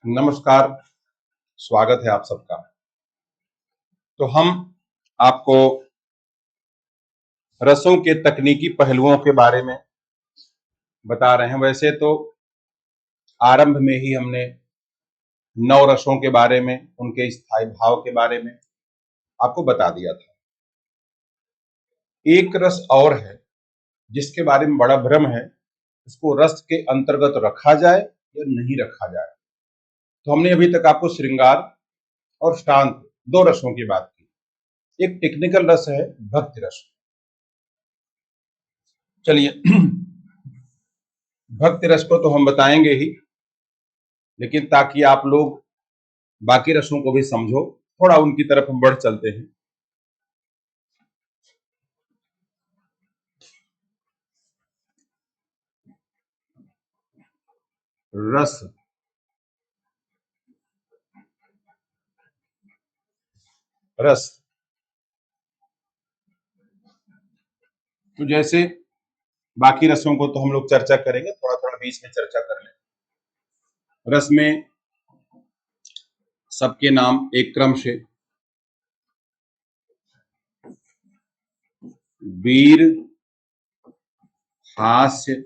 नमस्कार, स्वागत है आप सबका। तो हम आपको रसों के तकनीकी पहलुओं के बारे में बता रहे हैं। वैसे तो आरंभ में ही हमने 9 रसों के बारे में, उनके स्थायी भाव के बारे में आपको बता दिया था। एक रस और है जिसके बारे में बड़ा भ्रम है, इसको रस के अंतर्गत रखा जाए या नहीं रखा जाए। तो हमने अभी तक आपको श्रृंगार और शांत 2 रसों की बात की। एक टेक्निकल रस है भक्ति रस। चलिए भक्ति रस को तो हम बताएंगे ही, लेकिन ताकि आप लोग बाकी रसों को भी समझो, थोड़ा उनकी तरफ हम बढ़ चलते हैं। रस रस तो जैसे बाकी रसों को तो हम लोग चर्चा करेंगे, थोड़ा थोड़ा बीच में चर्चा कर लें। रस में सबके नाम एक क्रम से वीर, हास्य,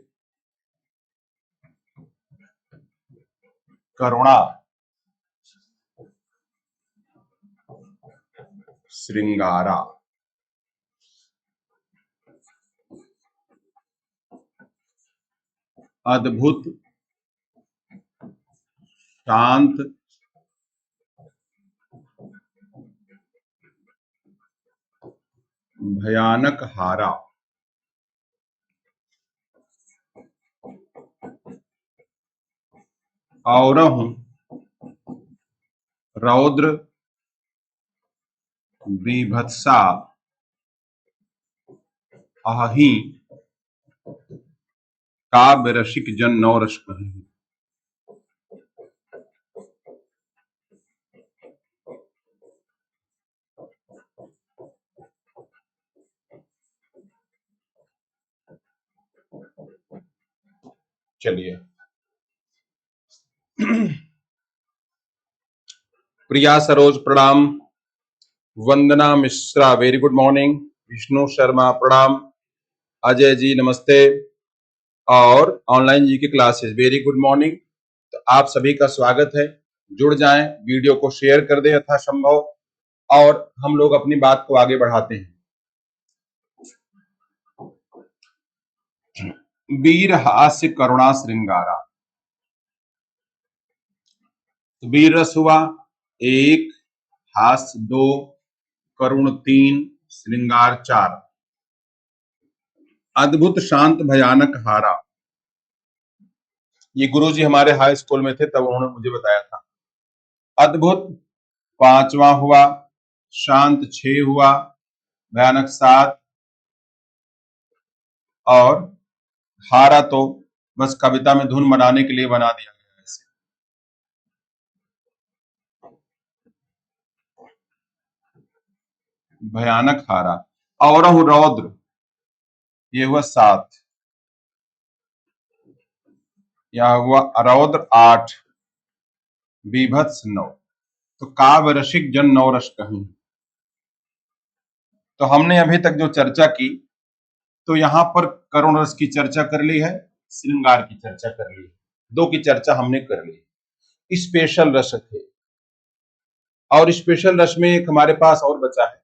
करुणा, श्रृंगारा। अद्भुत, शांत, भयानक, हारा। औरहु, रौद्र, बीभत्सा, अहि, काव्य रसिक जन नौ रस कहे। चलिए प्रिया सरोज प्रणाम, Vandana Mishra very good morning, Vishnu Sharma प्रणाम, अजय जी नमस्ते, और ऑनलाइन जी की क्लासेस वेरी गुड मॉर्निंग। तो आप सभी का स्वागत है। जुड़ जाएं, वीडियो को शेयर कर दें यथासंभव, और हम लोग अपनी बात को आगे बढ़ाते हैं। वीर, हास्य, करुणा, श्रृंगारा। तो वीर रस हुआ 1, हास्य 2, करुण 3, श्रृंगार 4। अद्भुत, शांत, भयानक, हारा। ये गुरुजी हमारे हाई स्कूल में थे, तब उन्होंने मुझे बताया था। अद्भुत 5वां हुआ, शांत 6 हुआ, भयानक 7, और हारा तो बस कविता में धुन बनाने के लिए बना दिया गया ऐसे। भयानक, हारा। औरहु, रौद्र, ये हुआ 7, यह हुआ रौद्र 8, बीभत्स 9। तो काव्य रसिक जन नौ रस कहीं। तो हमने अभी तक जो चर्चा की, तो यहां पर करुण रस की चर्चा कर ली है, श्रृंगार की चर्चा कर ली है, 2 की चर्चा हमने कर ली। स्पेशल रस थे, और स्पेशल रस में एक हमारे पास और बचा है,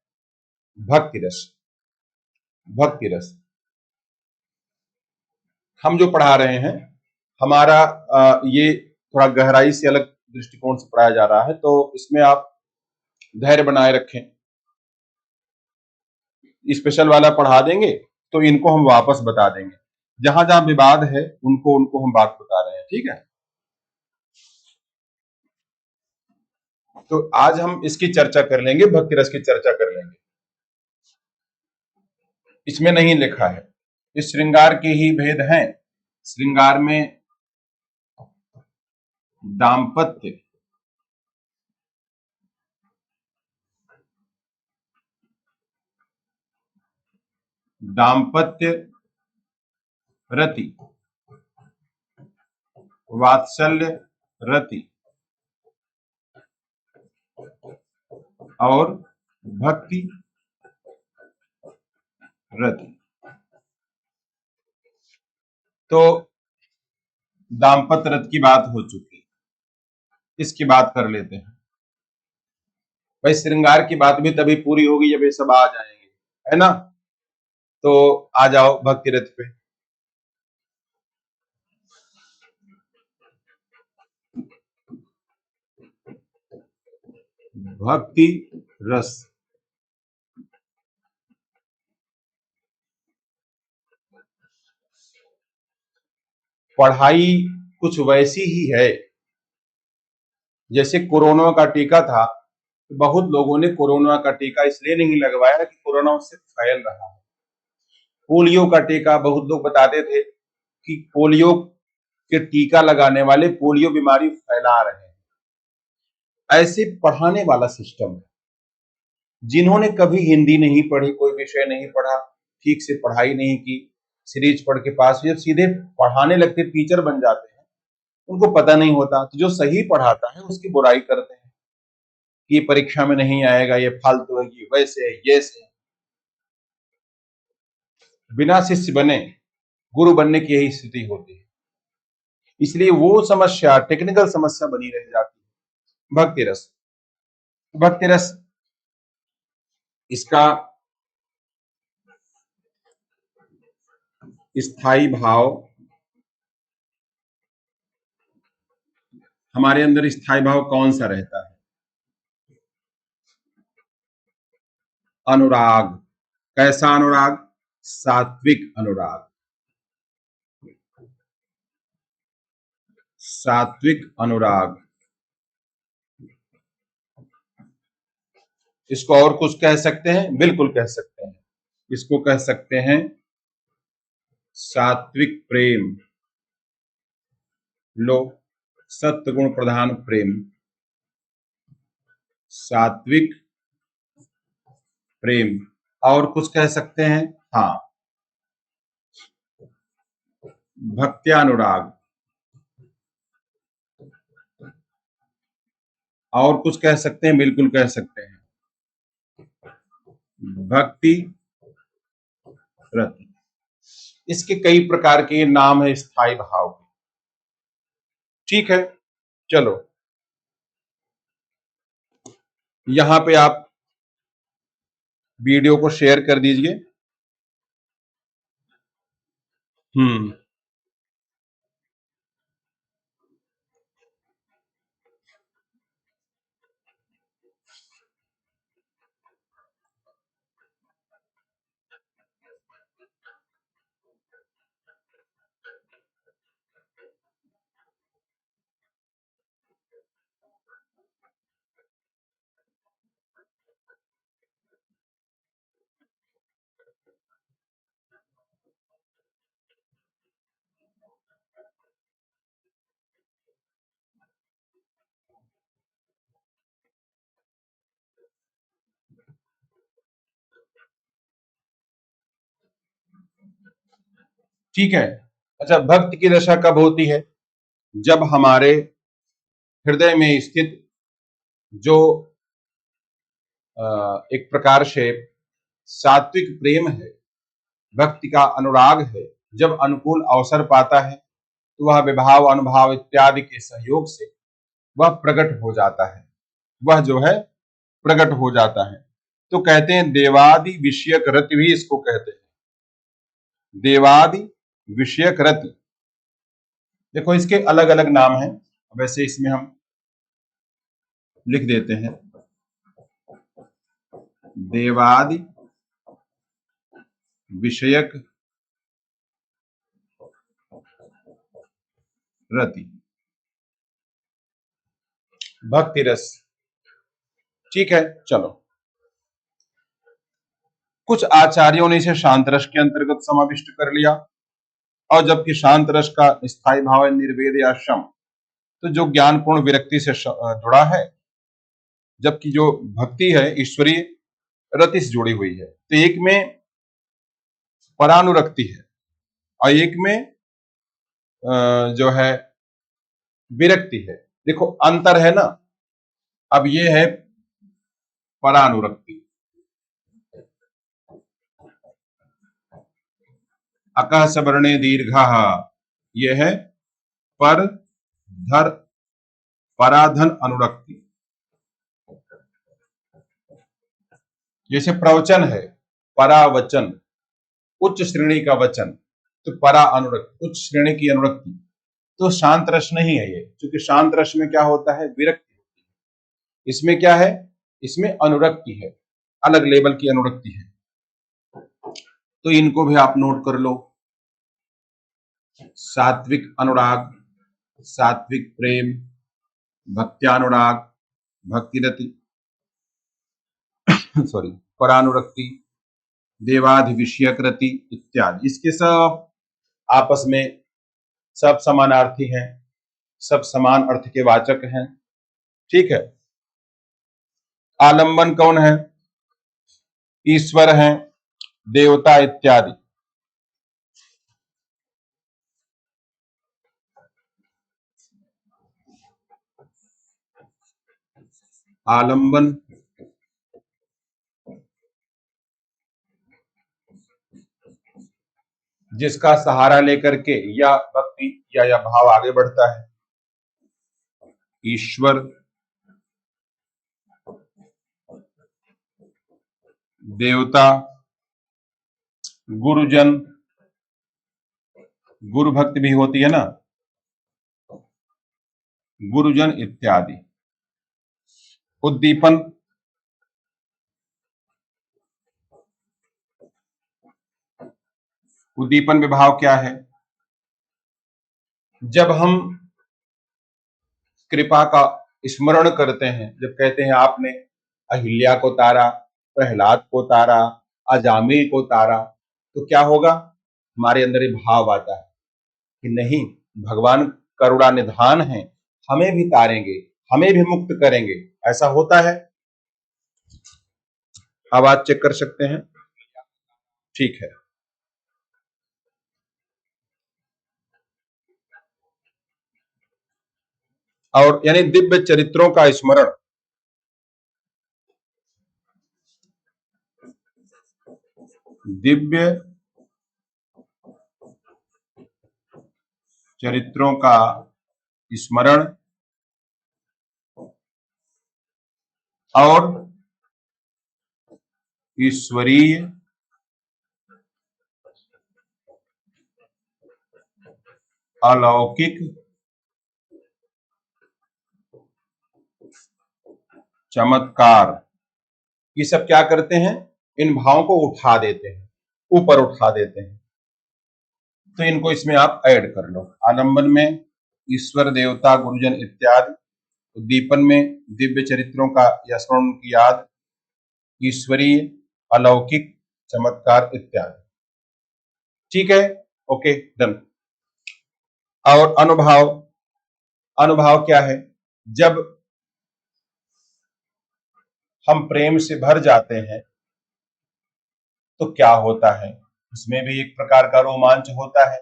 भक्ति रस। भक्ति रस हम जो पढ़ा रहे हैं, हमारा ये थोड़ा गहराई से अलग दृष्टिकोण से पढ़ाया जा रहा है, तो इसमें आप धैर्य बनाए रखें। स्पेशल वाला पढ़ा देंगे तो इनको हम वापस बता देंगे, जहां जहां विवाद है उनको उनको हम बात बता रहे हैं, ठीक है। तो आज हम इसकी चर्चा कर लेंगे, भक्ति रस की चर्चा कर लेंगे। इसमें नहीं लिखा है, इस श्रृंगार के ही भेद हैं। श्रृंगार में दाम्पत्य, दाम्पत्य रति, वात्सल्य रति, और भक्ति रति। तो दाम्पत्य रथ की बात हो चुकी, इसकी बात कर लेते हैं। भाई श्रृंगार की बात भी तभी पूरी होगी जब ये सब आ जाएंगे, है ना। तो आ जाओ भक्ति रथ पे। भक्ति रस, पढ़ाई कुछ वैसी ही है जैसे कोरोना का टीका था। बहुत लोगों ने कोरोना का टीका इसलिए नहीं लगवाया कि कोरोना उससे फैल रहा है। पोलियो का टीका बहुत लोग बताते थे कि पोलियो के टीका लगाने वाले पोलियो बीमारी फैला रहे हैं। ऐसे पढ़ाने वाला सिस्टम है। जिन्होंने कभी हिंदी नहीं पढ़ी, कोई विषय नहीं पढ़ा, ठीक से पढ़ाई नहीं की, सीरीज पढ़ के पास जब सीधे पढ़ाने लगते टीचर बन जाते हैं, उनको पता नहीं होता। तो जो सही पढ़ाता है उसकी बुराई करते हैं कि परीक्षा में नहीं आएगा, ये फालतू है, ये वैसे है, ये से। बिना शिष्य बने गुरु बनने की यही स्थिति होती है। इसलिए वो समस्या टेक्निकल समस्या बनी रह जाती है। भक्ति रस, भक्ति रस इसका स्थायी भाव, हमारे अंदर स्थायी भाव कौन सा रहता है? अनुराग। कैसा अनुराग? सात्विक अनुराग। सात्विक अनुराग। इसको और कुछ कह सकते हैं? बिल्कुल कह सकते हैं। इसको कह सकते हैं सात्विक प्रेम। लो, सत्वगुण प्रधान प्रेम, सात्विक प्रेम। और कुछ कह सकते हैं? हाँ, भक्त्यानुराग। और कुछ कह सकते हैं? बिल्कुल कह सकते हैं, भक्ति रति। इसके कई प्रकार के नाम है स्थायी भाव के। ठीक है, चलो यहां पे आप वीडियो को शेयर कर दीजिए। हम्म, ठीक है। अच्छा, भक्त की दशा कब होती है? जब हमारे हृदय में स्थित जो एक प्रकार से सात्विक प्रेम है, भक्ति का अनुराग है, जब अनुकूल अवसर पाता है तो वह विभाव अनुभाव इत्यादि के सहयोग से वह प्रकट हो जाता है। वह जो है प्रकट हो जाता है। तो कहते हैं देवादि विषयक रति भी इसको कहते हैं, देवादि विषयक रति। देखो इसके अलग अलग नाम हैं, वैसे इसमें हम लिख देते हैं देवादि विषयक रति, भक्ति रस। ठीक है, चलो कुछ आचार्यों ने इसे शांत रस के अंतर्गत समाविष्ट कर लिया। और जबकि शांत रस का स्थायी भाव है निर्वेद या शम, तो जो ज्ञानपूर्ण विरक्ति से जुड़ा है, जबकि जो भक्ति है ईश्वरीय रति से जुड़ी हुई है। तो एक में परानुरक्ति है और एक में जो है विरक्ति है। देखो अंतर है ना। अब ये है परानुरक्ति। अकः सवर्णे दीर्घः, यह है पर धर पराधन अनुरक्ति। जैसे प्रवचन है, परावचन, उच्च श्रेणी का वचन, तो परा अनुरक्ति, उच्च श्रेणी की अनुरक्ति। तो शांत रस नहीं है ये, क्योंकि शांत रस में क्या होता है, विरक्ति होती है। इसमें क्या है, इसमें अनुरक्ति है, अलग लेवल की अनुरक्ति है। तो इनको भी आप नोट कर लो। सात्विक अनुराग, सात्विक प्रेम, भक्त्यानुराग, भक्तिरति सॉरी परानुरक्ति, देवाधिविषयक रति इत्यादि। इसके सब आपस में सब समानार्थी हैं, सब समान अर्थ के वाचक हैं। ठीक है। आलंबन कौन है, ईश्वर हैं, देवता इत्यादि। आलंबन जिसका सहारा लेकर के या भक्ति या भाव आगे बढ़ता है। ईश्वर, देवता, गुरुजन, गुरु भक्ति भी होती है ना, गुरुजन इत्यादि। उद्दीपन, उद्दीपन विभाव क्या है, जब हम कृपा का स्मरण करते हैं, जब कहते हैं आपने अहिल्या को तारा, प्रहलाद को तारा, अजामिल को तारा, तो क्या होगा, हमारे अंदर ये भाव आता है कि नहीं, भगवान करुणा निधान है, हमें भी तारेंगे, हमें भी मुक्त करेंगे। ऐसा होता है। आवाज चेक कर सकते हैं, ठीक है। और यानी दिव्य चरित्रों का स्मरण, दिव्य चरित्रों का स्मरण और ईश्वरीय अलौकिक चमत्कार, ये सब क्या करते हैं, इन भावों को उठा देते हैं, ऊपर उठा देते हैं। तो इनको इसमें आप ऐड कर लो। आलंबन में ईश्वर, देवता, गुरुजन इत्यादि। उद्दीपन में दिव्य चरित्रों का स्मरण की याद, ईश्वरीय अलौकिक चमत्कार इत्यादि। ठीक है, ओके, डन। और अनुभाव, अनुभाव क्या है, जब हम प्रेम से भर जाते हैं तो क्या होता है, उसमें भी एक प्रकार का रोमांच होता है।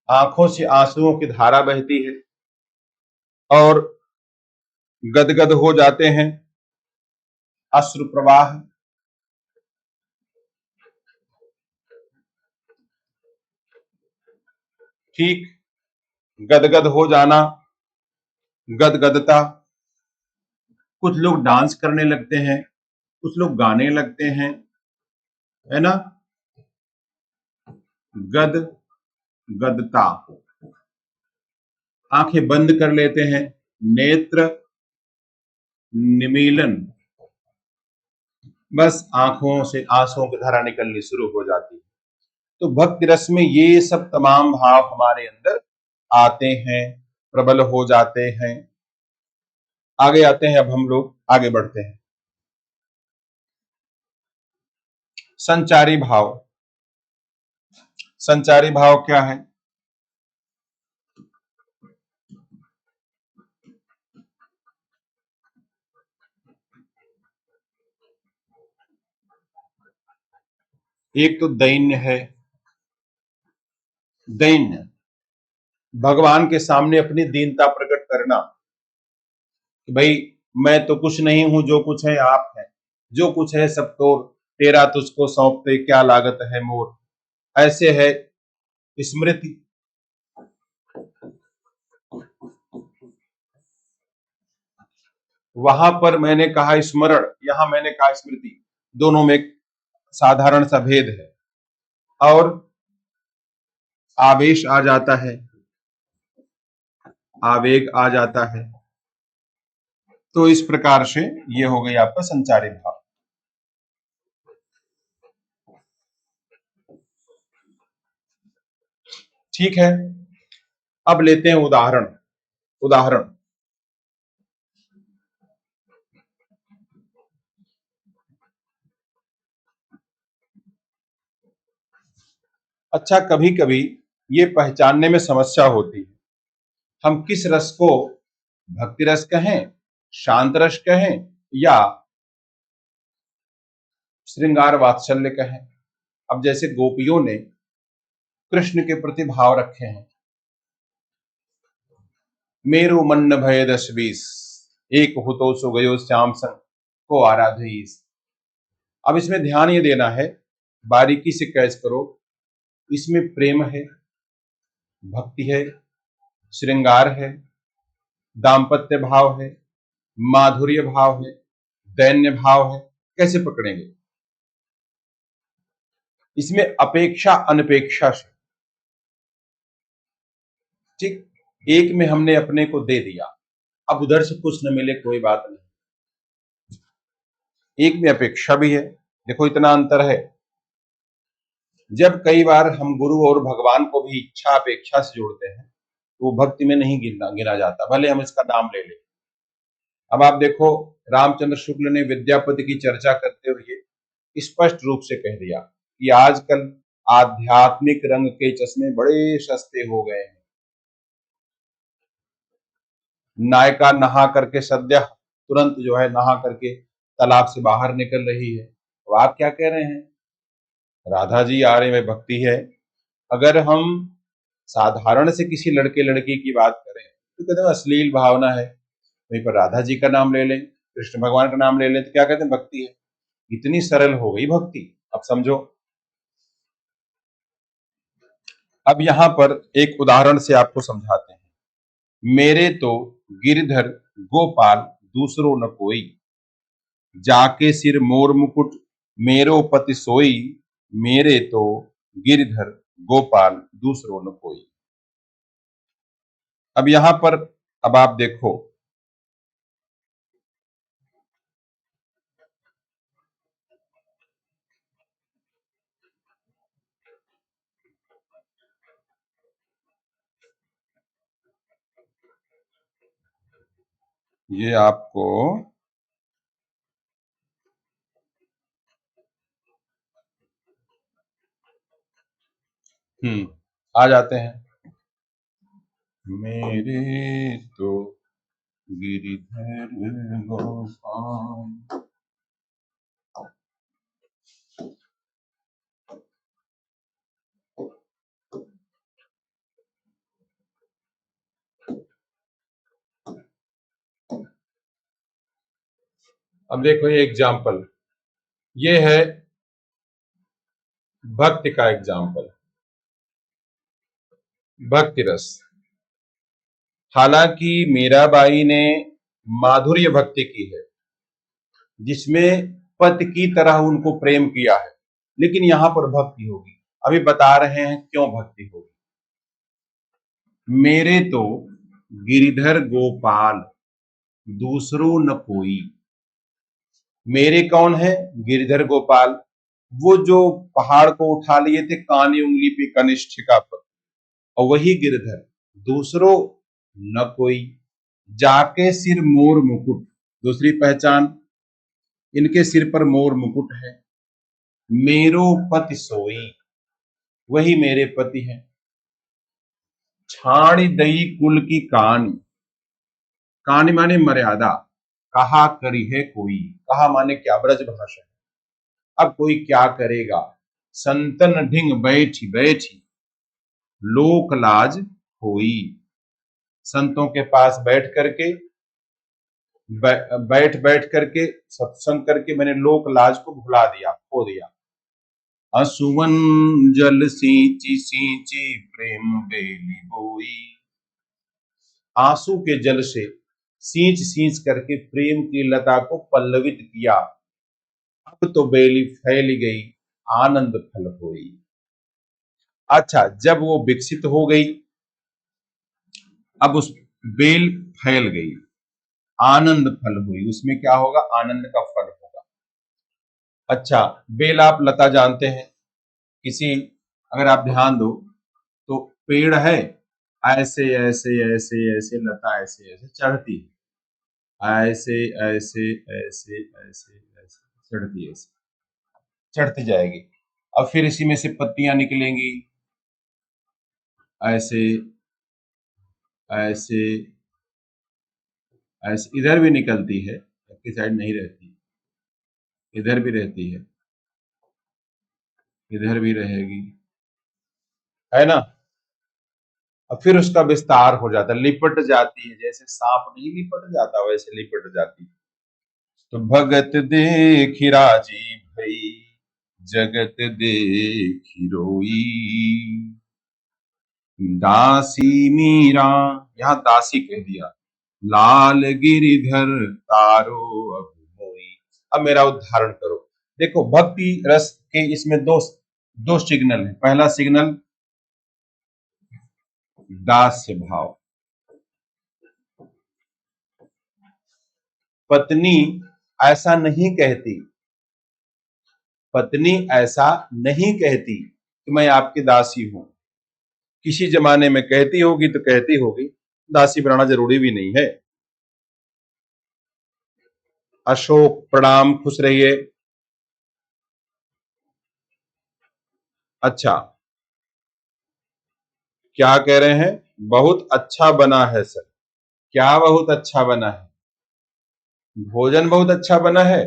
आंखों से आंसुओं की धारा बहती है और गदगद हो जाते हैं, अश्रु प्रवाह। ठीक, गदगद हो जाना, गदगदता। कुछ लोग डांस करने लगते हैं, कुछ लोग गाने लगते हैं, है ना। गद गदता, आंखें बंद कर लेते हैं, नेत्र निमीलन, बस आंखों से आंसुओं की धारा निकलनी शुरू हो जाती है। तो भक्ति रस में ये सब तमाम भाव हमारे अंदर आते हैं, प्रबल हो जाते हैं। आगे आते हैं, अब हम लोग आगे बढ़ते हैं। संचारी भाव, संचारी भाव क्या है, एक तो दैन्य है, दैन्य, भगवान के सामने अपनी दीनता प्रकट करना, कि भाई मैं तो कुछ नहीं हूं, जो कुछ है आप है, जो कुछ है सब तोर, तेरा तुझको सौंपते क्या लागत है मोर। ऐसे है स्मृति। वहां पर मैंने कहा स्मरण, यहां मैंने कहा स्मृति, दोनों में एक साधारण सा भेद है। और आवेश आ जाता है, आवेग आ जाता है, तो इस प्रकार से ये हो गई आपका संचारी भाव। ठीक है, अब लेते हैं उदाहरण। उदाहरण, अच्छा कभी कभी ये पहचानने में समस्या होती है, हम किस रस को भक्ति रस कहें, शांत रस कहें, या श्रृंगार वात्सल्य कहें। अब जैसे गोपियों ने कृष्ण के प्रति भाव रखे हैं, मेरो मन भय दस बीस, एक हो तो सो गयो श्याम संग को आराधईस। अब इसमें ध्यान ये देना है, बारीकी से कैच करो, इसमें प्रेम है, भक्ति है, श्रृंगार है, दाम्पत्य भाव है, माधुर्य भाव है, दैन्य भाव है। कैसे पकड़ेंगे? इसमें अपेक्षा अनपेक्षा से, ठीक, एक में हमने अपने को दे दिया, अब उधर से कुछ न मिले कोई बात नहीं, एक में अपेक्षा भी है। देखो इतना अंतर है। जब कई बार हम गुरु और भगवान को भी इच्छा अपेक्षा से जोड़ते हैं, तो वो भक्ति में नहीं गिना गिना जाता, भले हम इसका नाम ले लें। अब आप देखो, रामचंद्र शुक्ल ने विद्यापति की चर्चा करते हुए स्पष्ट रूप से कह दिया कि आजकल आध्यात्मिक रंग के चश्मे बड़े सस्ते हो गए हैं। नायिका नहा करके सद्य तुरंत जो है नहा करके तालाब से बाहर निकल रही है, तो आप क्या कह रहे हैं? राधा जी आ रहे में भक्ति है। अगर हम साधारण से किसी लड़के लड़की की बात करें तो कहते हैं अश्लील भावना है, वहीं पर राधा जी का नाम ले लें, कृष्ण भगवान का नाम ले लें तो क्या कहते हैं? भक्ति है। इतनी सरल हो गई भक्ति। अब समझो, अब यहां पर एक उदाहरण से आपको समझाते हैं। मेरे तो गिरधर गोपाल दूसरो न कोई, जाके सिर मोर मुकुट मेरो पति सोई, मेरे तो गिरधर गोपाल दूसरो न कोई। अब यहां पर अब आप देखो, ये आपको आ जाते हैं। मेरे तो गिरिधर गोपाल, अब देखो ये एग्जाम्पल, ये है भक्ति का एग्जाम्पल, भक्ति रस। हालांकि मीराबाई ने माधुर्य भक्ति की है, जिसमें पति की तरह उनको प्रेम किया है, लेकिन यहां पर भक्ति होगी। अभी बता रहे हैं क्यों भक्ति होगी। मेरे तो गिरिधर गोपाल दूसरो न कोई। मेरे कौन है? गिरिधर गोपाल, वो जो पहाड़ को उठा लिए थे कानी उंगली पे कनिष्ठिका पर, और वही गिरधर। दूसरो न कोई, जाके सिर मोर मुकुट, दूसरी पहचान, इनके सिर पर मोर मुकुट है। मेरो पति सोई, वही मेरे पति हैं। छाड़ी दई कुल की कहानी, कहानी माने मर्यादा, कहा करी है कोई, कहा माने क्या, ब्रज भाषा। अब कोई क्या करेगा, संतन ढिंग बैठी बैठी लोक लाज होई। संतों के पास बैठ करके बैठ बैठ करके सत्संग करके मैंने लोक लाज को भुला दिया, खो दिया। असुवन जल सींची सींची प्रेम बेली बोई। आंसू के जल से सींच सींच करके प्रेम की लता को पल्लवित किया। अब तो बेली फैल गई, आनंद फल होई। अच्छा, जब वो विकसित हो गई, अब उस बेल फैल गई, आनंद फल हुई, उसमें क्या होगा? आनंद का फल होगा। अच्छा, बेल आप लता जानते हैं, किसी अगर आप ध्यान दो तो पेड़ है, ऐसे ऐसे ऐसे ऐसे लता ऐसे ऐसे चढ़ती है, ऐसे ऐसे ऐसे ऐसे ऐसे चढ़ती है, ऐसे चढ़ती जाएगी। अब फिर इसी में से पत्तियां निकलेंगी, ऐसे ऐसे ऐसे, इधर भी निकलती है, आपकी साइड नहीं रहती, इधर भी रहती है, इधर भी रहेगी, है ना? अब फिर उसका विस्तार हो जाता है, लिपट जाती है, जैसे सांप नहीं लिपट जाता वैसे लिपट जाती है। तो भगत देखि राजी भई, जगत देखि रोई। दासी मीरा, यहाँ दासी कह दिया, लाल गिरिधर तारो अब मोई। अब मेरा उदाहरण करो। देखो, भक्ति रस के इसमें दो दो सिग्नल है। पहला सिग्नल दास्य भाव। पत्नी ऐसा नहीं कहती, पत्नी ऐसा नहीं कहती कि मैं आपकी दासी हूं। किसी जमाने में कहती होगी तो कहती होगी, दासी बनाना जरूरी भी नहीं है। अशोक प्रणाम, खुश रहिए। अच्छा, क्या कह रहे हैं? बहुत अच्छा बना है सर। क्या बहुत अच्छा बना है? भोजन बहुत अच्छा बना है।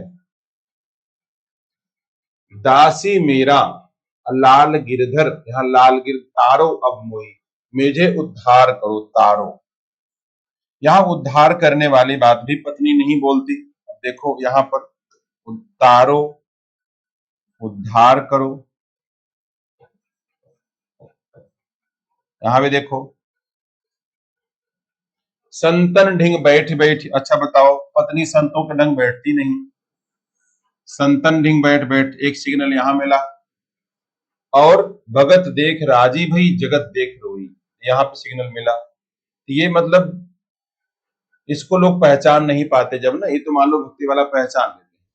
दासी मेरा लाल गिरधर, यहाँ लाल गिर तारो अब मोई, मुझे उद्धार करो तारो। यहाँ उद्धार करने वाली बात भी पत्नी नहीं बोलती। अब देखो यहाँ पर, तारो, उद्धार करो, यहां भी देखो, संतन ढिंग बैठ बैठ। अच्छा बताओ, पत्नी संतों के ढंग बैठती नहीं। संतन ढिंग बैठ बैठ, एक सिग्नल यहां मिला। और भगत देख राजी भई, जगत देख रोई, यहाँ पे सिग्नल मिला। ये मतलब इसको लोग पहचान नहीं पाते जब ना, ये तो मान लो भक्ति वाला पहचान लेते हैं,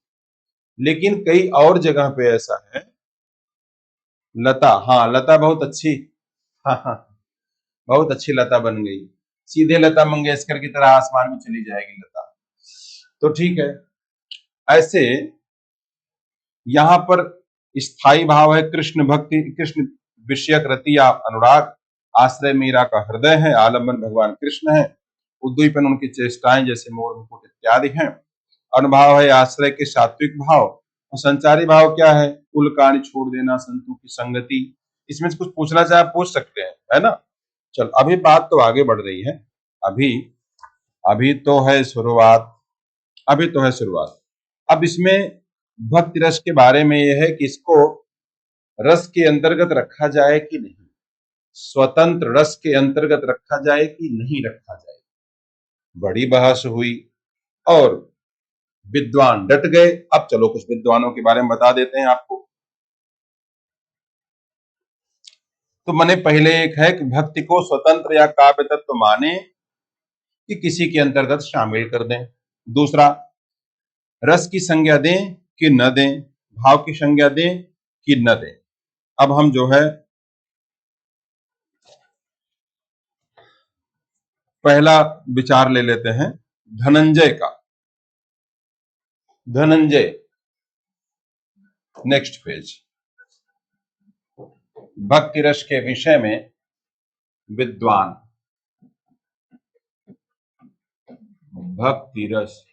लेकिन कई और जगह पे ऐसा है। लता, हाँ लता बहुत अच्छी, हाँ हाँ, बहुत अच्छी लता बन गई, सीधे लता मंगेशकर की तरह आसमान में चली जाएगी लता। तो ठीक है। ऐसे यहाँ पर स्थाई भाव है, कृष्ण भक्ति, कृष्ण विषयक रति या अनुराग। आश्रय मीरा का हृदय है, आलम्बन भगवान कृष्ण है। उद्दीपन उनकी चेष्टाएं जैसे मोर मुकुट इत्यादि हैं। अनुभाव है आश्रय के सात्विक भाव। और संचारी भाव क्या है? कुल कार्य छोड़ देना, संतों की संगति। इसमें से कुछ पूछना चाहे पूछ सकते हैं, है ना? चल, अभी बात तो आगे बढ़ रही है। अभी अभी तो है शुरुआत, अभी तो है शुरुआत। अब इसमें भक्ति रस के बारे में यह है कि इसको रस के अंतर्गत रखा जाए कि नहीं, स्वतंत्र रस के अंतर्गत रखा जाए कि नहीं रखा जाए। बड़ी बहस हुई और विद्वान डट गए। अब चलो कुछ विद्वानों के बारे में बता देते हैं आपको। तो मैंने पहले एक है कि भक्ति को स्वतंत्र या काव्य तत्व माने कि किसी के अंतर्गत शामिल कर दें। दूसरा, रस की संज्ञा दें कि न दें, भाव की संज्ञा दें कि न दें। अब हम जो है पहला विचार ले लेते हैं धनंजय का। Dhananjay, next page. भक्ति रस के विषय में विद्वान, भक्ति रस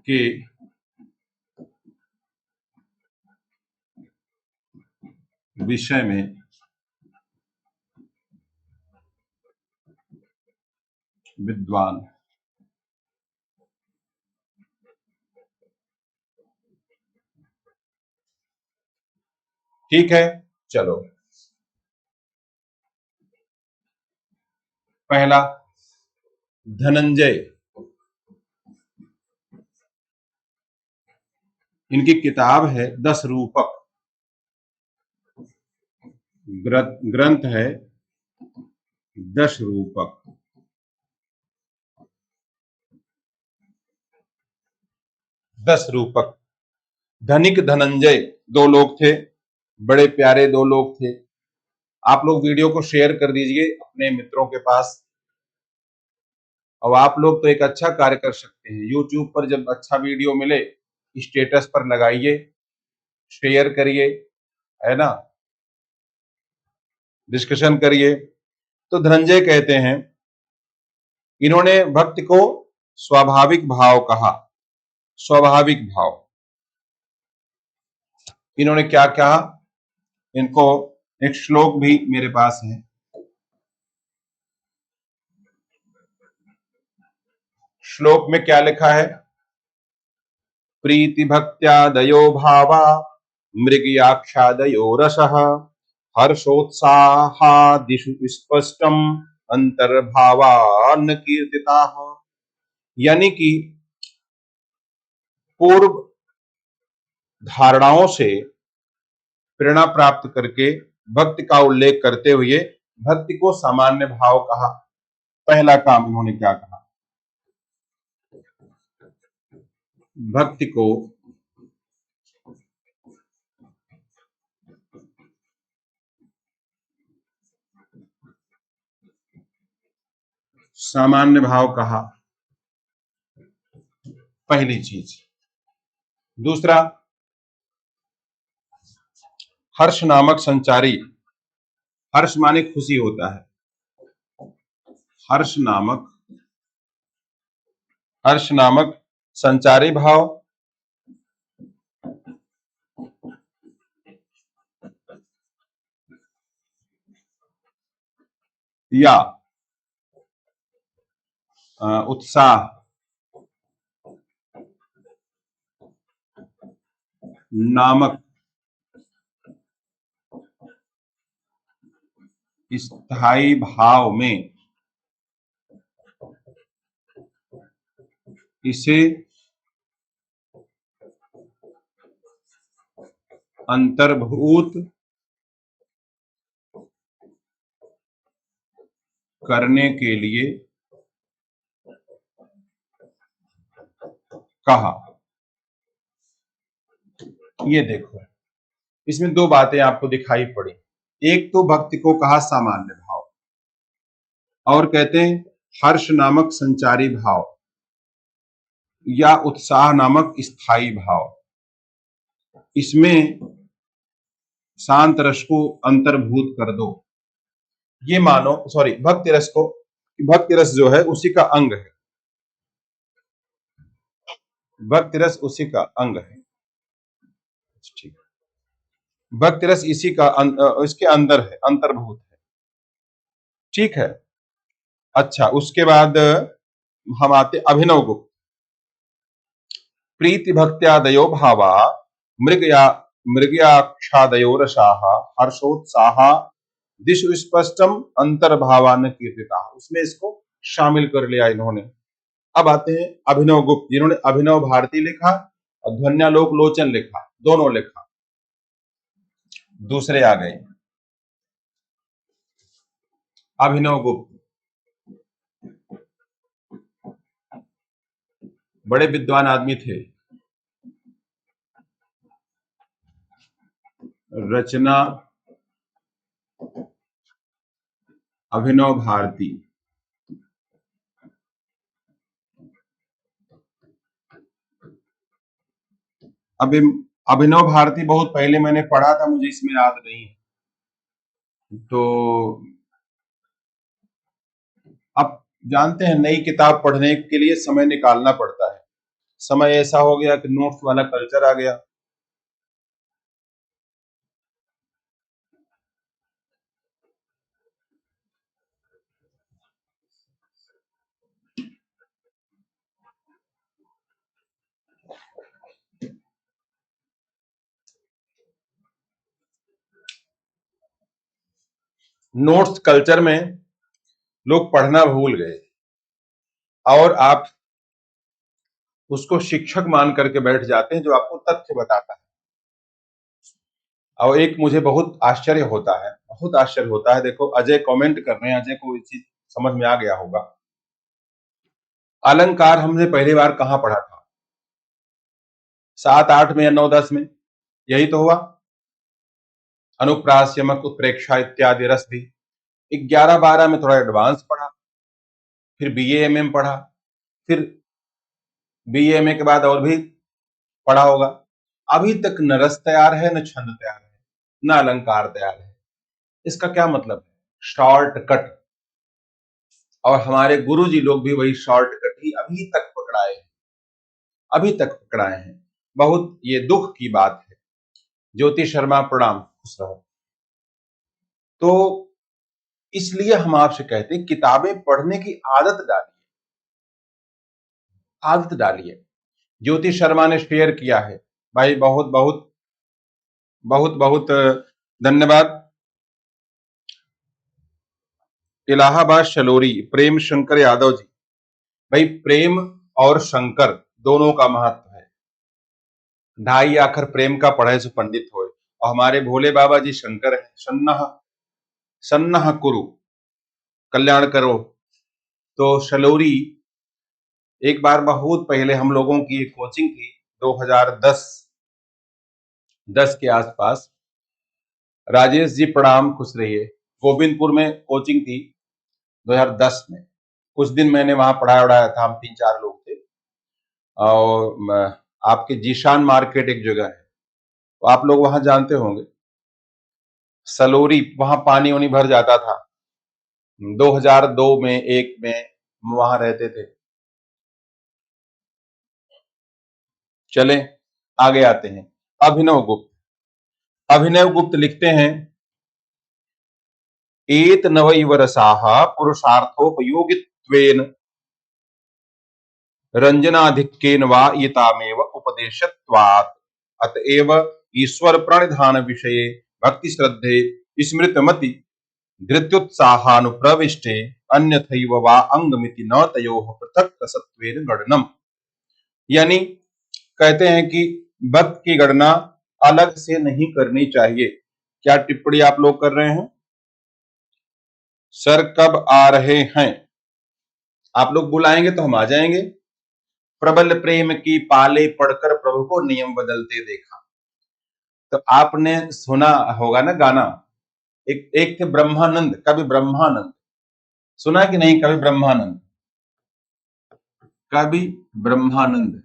के विषय में विद्वान। ठीक है, चलो पहला धनंजय, इनकी किताब है 10 रूपक, ग्रंथ है 10 रूपक। 10 रूपक। धनिक धनंजय दो लोग थे, बड़े प्यारे दो लोग थे। आप लोग वीडियो को शेयर कर दीजिए अपने मित्रों के पास। अब आप लोग तो एक अच्छा कार्य कर सकते हैं, यूट्यूब पर जब अच्छा वीडियो मिले स्टेटस पर लगाइए, शेयर करिए, है ना, डिस्कशन करिए। तो धनंजय कहते हैं, इन्होंने भक्ति को स्वाभाविक भाव कहा। स्वाभाविक भाव, इन्होंने क्या कहा, इनको एक श्लोक भी मेरे पास है। श्लोक में क्या लिखा है, प्रीति भक्त्यादयो भावा मृगयाख्यादयो रसः हर्षोत्साहादिषु स्पष्टम अंतर्भावान् कीर्तिताः। यानी कि पूर्व धारणाओं से प्रेरणा प्राप्त करके भक्ति का उल्लेख करते हुए भक्ति को सामान्य भाव कहा। पहला काम इन्होंने क्या कहा, भक्ति को सामान्य भाव कहा, पहली चीज। दूसरा, हर्ष नामक संचारी, हर्ष माने खुशी होता है, हर्ष नामक, हर्ष नामक संचारी भाव या उत्साह नामक स्थायी भाव में इसे अंतर्भूत करने के लिए कहा। ये देखो, इसमें दो बातें आपको दिखाई पड़ी। एक तो भक्ति को कहा सामान्य भाव, और कहते हैं हर्ष नामक संचारी भाव या उत्साह नामक स्थायी भाव, इसमें शांत रस को अंतर्भूत कर दो। ये मानो, सॉरी, भक्ति रस को, भक्ति रस जो है उसी का अंग है, भक्ति रस उसी का अंग है। ठीक, भक्ति रस इसी का इसके अंदर है, अंतर्भूत है। ठीक है। अच्छा, उसके बाद हम आते अभिनव गुप्त। प्रीति भक्त्यादयो भावा मृगया मृगयाक्षादयो रसाः हर्षोत्साहा दिशु स्पष्टम अंतर्भावान कीर्तिता, उसमें इसको शामिल कर लिया इन्होंने। अब आते हैं अभिनव गुप्त, जिन्होंने अभिनव भारती लिखा और ध्वन्यालोक लोचन लिखा, दोनों लिखा। दूसरे आ गए अभिनव गुप्त, बड़े विद्वान आदमी थे। रचना अभिनव भारती। अब अभिनव भारती बहुत पहले मैंने पढ़ा था, मुझे इसमें याद नहीं है। तो अब जानते हैं नई किताब पढ़ने के लिए समय निकालना पड़ता है। समय ऐसा हो गया कि नोट्स वाला कल्चर आ गया। नोट्स कल्चर में लोग पढ़ना भूल गए और आप उसको शिक्षक मान करके बैठ जाते हैं जो आपको तथ्य बताता है। और एक मुझे बहुत आश्चर्य होता है, बहुत आश्चर्य होता है। देखो अजय कमेंट कर रहे हैं, अजय को ये चीज समझ में आ गया होगा। अलंकार हमने पहली बार कहां पढ़ा था? 7, 8 में या 9, 10 में? यही तो हुआ। अनुप्रास, यमक, उत्प्रेक्षा इत्यादि रस भी 11, 12 में थोड़ा एडवांस पढ़ा, फिर बीए एमए पढ़ा, फिर बीए एमए के बाद और भी पढ़ा होगा। अभी तक न रस तैयार है, न छंद तैयार है, न अलंकार तैयार है। इसका क्या मतलब है? शॉर्टकट। और हमारे गुरुजी लोग भी वही शॉर्टकट ही अभी तक पकड़ाए हैं, अभी तक पकड़ाए हैं। बहुत ये दुख की बात है। ज्योति शर्मा प्रणाम, खुश रहो। तो इसलिए हम आपसे कहते हैं किताबें पढ़ने की आदत डालिए, आदत डालिए। ज्योति शर्मा ने शेयर किया है, भाई बहुत बहुत बहुत बहुत धन्यवाद। इलाहाबाद शलोरी प्रेम शंकर यादव जी, भाई प्रेम और शंकर दोनों का महत्व है। ढाई आखर प्रेम का पढ़े सो पंडित होए। और हमारे भोले बाबा जी शंकर है। सन्नह सन्नह कुरु कल्याण करो। तो शलोरी, एक बार बहुत पहले हम लोगों की एक कोचिंग थी 2010 के आसपास। राजेश जी प्रणाम, खुश रहिए। गोविंदपुर में कोचिंग थी 2010 में। कुछ दिन मैंने वहां पढ़ाया उड़ाया था, हम 3-4 लोग थे। और आपके जीशान मार्केट एक जगह है, तो आप लोग वहां जानते होंगे। सलोरी, वहां पानी वानी भर जाता था। 2002 में, 1 में वहां रहते थे। चले आगे आते हैं। अभिनव गुप्त, अभिनव गुप्त लिखते हैं, एत नवैव रसाः पुरुषार्थोपयोगित्वेन रंजनाधिक्येन वा एतामेव उपदेशत्वात्। अतएव ईश्वर प्रणिधान विषये भक्ति श्रद्धे स्मृतमति धृत्युत्साहानुप्रविष्टे अन्यथैव वा अंगमिति न तयोः पृथक् रसत्वेन गणनम्। यानी कहते हैं कि भक्त की गणना अलग से नहीं करनी चाहिए। क्या टिप्पणी आप लोग कर रहे हैं? सर कब आ रहे हैं? आप लोग बुलाएंगे तो हम आ जाएंगे। प्रबल प्रेम की पाले पढ़कर प्रभु को नियम बदलते देखा। तो आपने सुना होगा ना गाना, एक थे ब्रह्मानंद, कवि ब्रह्मानंद। सुना कि नहीं? कवि ब्रह्मानंद, कवि ब्रह्मानंद।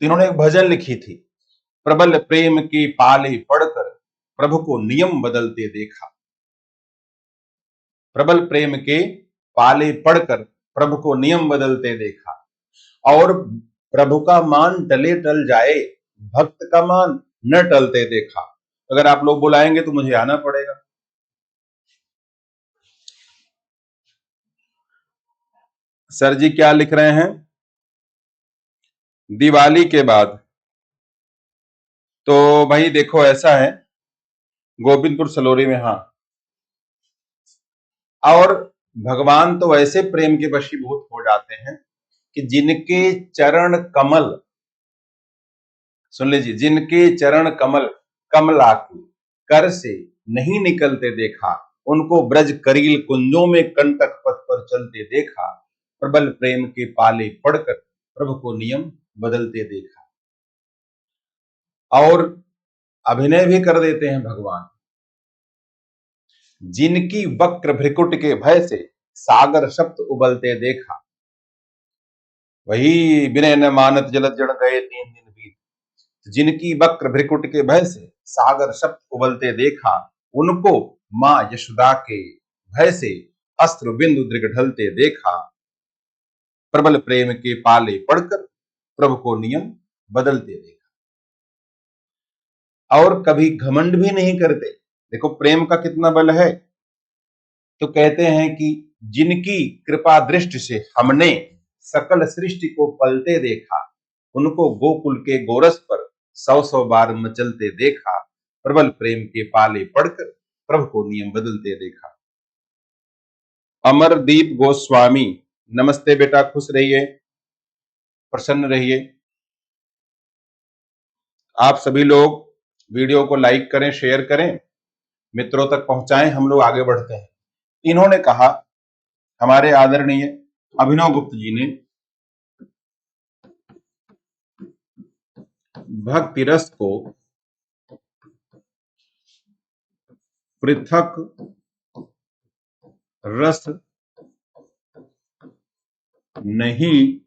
इन्होंने एक भजन लिखी थी, प्रबल प्रेम की पाले पढ़कर प्रभु को नियम बदलते देखा। प्रबल प्रेम के पाले पढ़कर प्रभु को नियम बदलते देखा। और प्रभु का मान टले टल जाए, भक्त का मान न टलते देखा। अगर आप लोग बुलाएंगे तो मुझे आना पड़ेगा। सर जी क्या लिख रहे हैं? दिवाली के बाद। तो भाई देखो ऐसा है, गोविंदपुर सलोरी में, हाँ। और भगवान तो ऐसे प्रेम के वशीभूत हो जाते हैं कि जिनके चरण कमल, सुन लीजिए, जिनके चरण कमल कमलाकु कर से नहीं निकलते देखा, उनको ब्रज करील कुंजों में कंटक पथ पर चलते देखा। प्रबल प्रेम के पाले पढ़कर प्रभु को नियम बदलते देखा। और अभिनय भी कर देते हैं भगवान। जिनकी वक्र भ्रिकुट के भय से सागर शब्द उबलते देखा। वही विनय न मानत जलद जड़ गए 3 दिन बीत। जिनकी वक्र भ्रिकुट के भय से सागर शब्द उबलते देखा, उनको मां यशोदा के भय से अस्त्र बिंदु दृग ढलते देखा। प्रबल प्रेम के पाले पढ़कर प्रभु को नियम बदलते देखा। और कभी घमंड भी नहीं करते। देखो प्रेम का कितना बल है। तो कहते हैं कि जिनकी कृपा दृष्टि से हमने सकल सृष्टि को पलते देखा, उनको गोकुल के गोरस पर 100 बार मचलते देखा, प्रबल प्रेम के पाले पड़कर प्रभु को नियम बदलते देखा। अमरदीप गोस्वामी, नमस्ते बेटा, खुश रहिए, प्रसन्न रहिए। आप सभी लोग वीडियो को लाइक करें, शेयर करें, मित्रों तक पहुंचाएं, हम लोग आगे बढ़ते हैं। इन्होंने कहा, हमारे आदरणीय अभिनव गुप्त जी ने, भक्ति रस को पृथक रस नहीं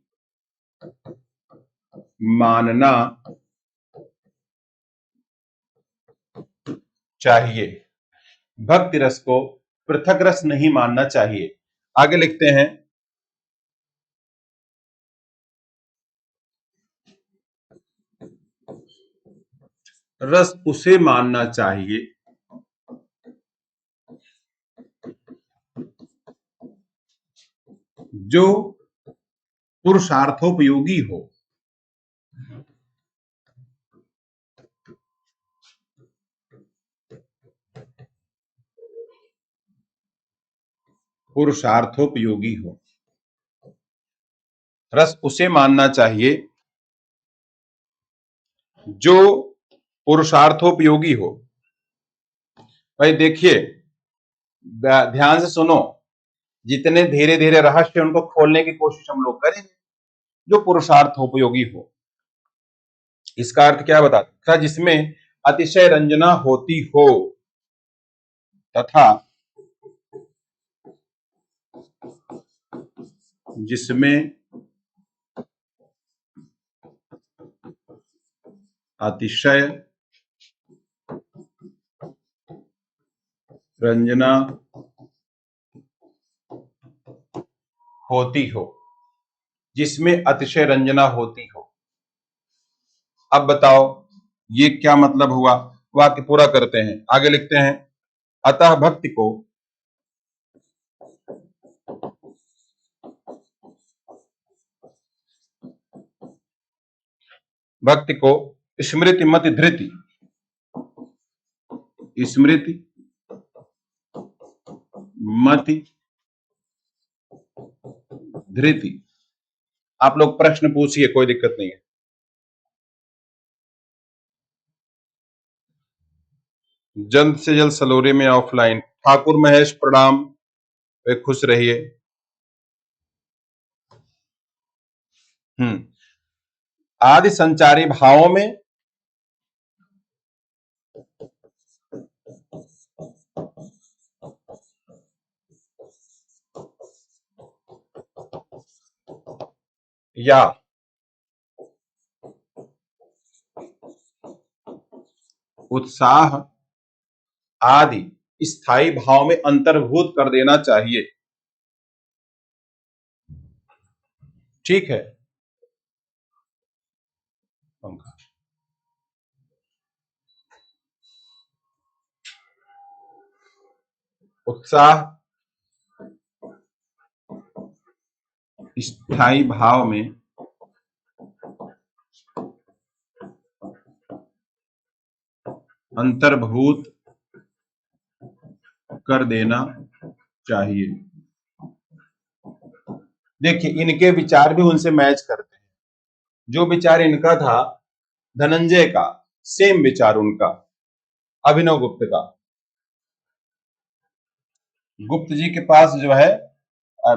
मानना चाहिए। भक्ति रस को पृथक रस नहीं मानना चाहिए। आगे लिखते हैं, रस उसे मानना चाहिए जो पुरुषार्थोपयोगी हो। पुरुषार्थोपयोगी हो। रस उसे मानना चाहिए जो पुरुषार्थोपयोगी हो। भाई देखिए, ध्यान से सुनो, जितने धीरे धीरे रहस्य उनको खोलने की कोशिश हम लोग करेंगे, जो पुरुषार्थोपयोगी हो। इसका अर्थ क्या बताता, जिसमें अतिशय रंजना होती हो तथा जिसमें अतिशय रंजना होती हो, जिसमें अतिशय रंजना होती हो। अब बताओ ये क्या मतलब हुआ? वाक्य पूरा करते हैं, आगे लिखते हैं, अतः भक्ति को स्मृति मति धृति, स्मृति मति धृति। आप लोग प्रश्न पूछिए, कोई दिक्कत नहीं है। जल्द से जल्द सलोरी में ऑफलाइन। ठाकुर महेश प्रणाम, वे खुश रहिए। आदि संचारी भावों में या उत्साह आदि स्थायी भाव में अंतर्भूत कर देना चाहिए। ठीक है, उत्साह स्थायी भाव में अंतर्भूत कर देना चाहिए। देखिए, इनके विचार भी उनसे मैच करते हैं। जो विचार इनका था धनंजय का, सेम विचार उनका, अभिनव गुप्त का। गुप्त जी के पास जो है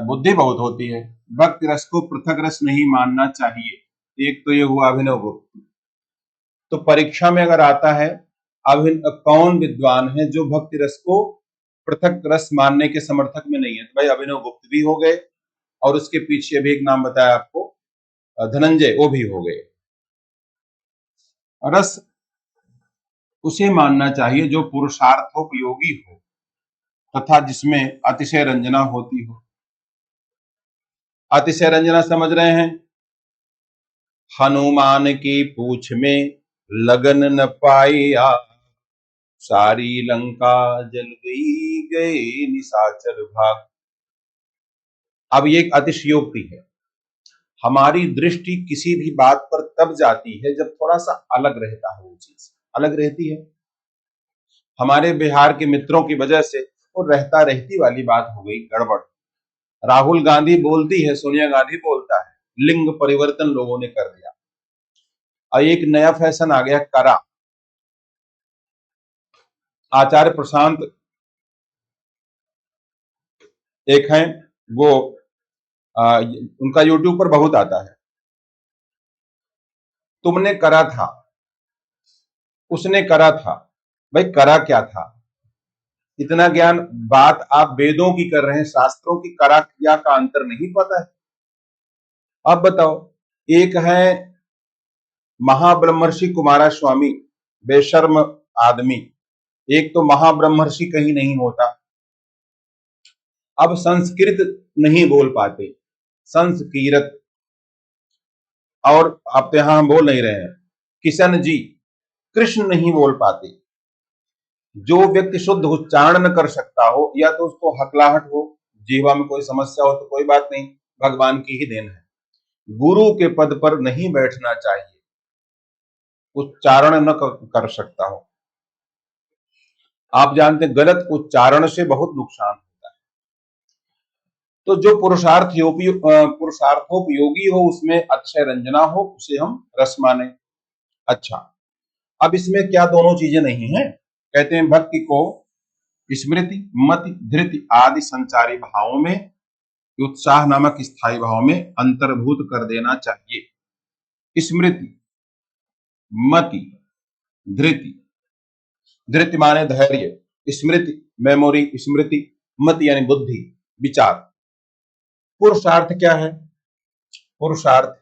बुद्धि बहुत होती है। भक्ति रस को पृथक रस नहीं मानना चाहिए, एक तो ये हुआ अभिनव गुप्त। तो परीक्षा में अगर आता है कौन विद्वान है जो भक्ति रस को पृथक रस मानने के समर्थक में नहीं है, तो भाई अभिनव गुप्त भी हो गए, और उसके पीछे भी एक नाम बताया आपको, धनंजय, वो भी हो गए। रस उसे मानना चाहिए जो पुरुषार्थोपयोगी हो तथा जिसमें अतिशय रंजना होती हो। अतिशय रंजना समझ रहे हैं? हनुमान की पूछ में लगन न पाया, सारी लंका जल गई, गए निशाचर भाग। अब ये एक अतिशयोक्ति है। हमारी दृष्टि किसी भी बात पर तब जाती है जब थोड़ा सा अलग रहता है, वो चीज अलग रहती है। हमारे बिहार के मित्रों की वजह से वो रहता रहती वाली बात हो गई गड़बड़। राहुल गांधी बोलती है, सोनिया गांधी बोलता है, लिंग परिवर्तन लोगों ने कर दिया। और एक नया फैशन आ गया, करा। आचार्य प्रशांत एक है, वो उनका यूट्यूब पर बहुत आता है। तुमने करा था, उसने करा था। भाई करा क्या था? इतना ज्ञान, बात आप वेदों की कर रहे हैं, शास्त्रों की, करा क्रिया का अंतर नहीं पता है। अब बताओ, एक है महाब्रह्मर्षि कुमारा स्वामी, बेशर्म आदमी। एक तो महाब्रह्मर्षि कहीं नहीं होता। अब संस्कृत नहीं बोल पाते, संस्कृत। और अब तो यहां हम बोल नहीं रहे हैं। किशन जी कृष्ण नहीं बोल पाते। जो व्यक्ति शुद्ध उच्चारण न कर सकता हो, या तो उसको हकलाहट हो, जीवा में कोई समस्या हो, तो कोई बात नहीं, भगवान की ही देन है। गुरु के पद पर नहीं बैठना चाहिए, उच्चारण न कर सकता हो। आप जानते हैं गलत उच्चारण से बहुत नुकसान होता है। तो जो पुरुषार्थोपयोगी हो, उसमें अक्षय रंजना हो, उसे हम रस माने। अच्छा, अब इसमें क्या दोनों चीजें नहीं है? कहते हैं भक्ति को स्मृति, मति, धृति आदि संचारी भावों में, उत्साह नामक स्थायी भाव में अंतर्भूत कर देना चाहिए। स्मृति, मति, धृति। धृति माने धैर्य, स्मृति मेमोरी, स्मृति, मति यानी बुद्धि, विचार। पुरुषार्थ क्या है? पुरुषार्थ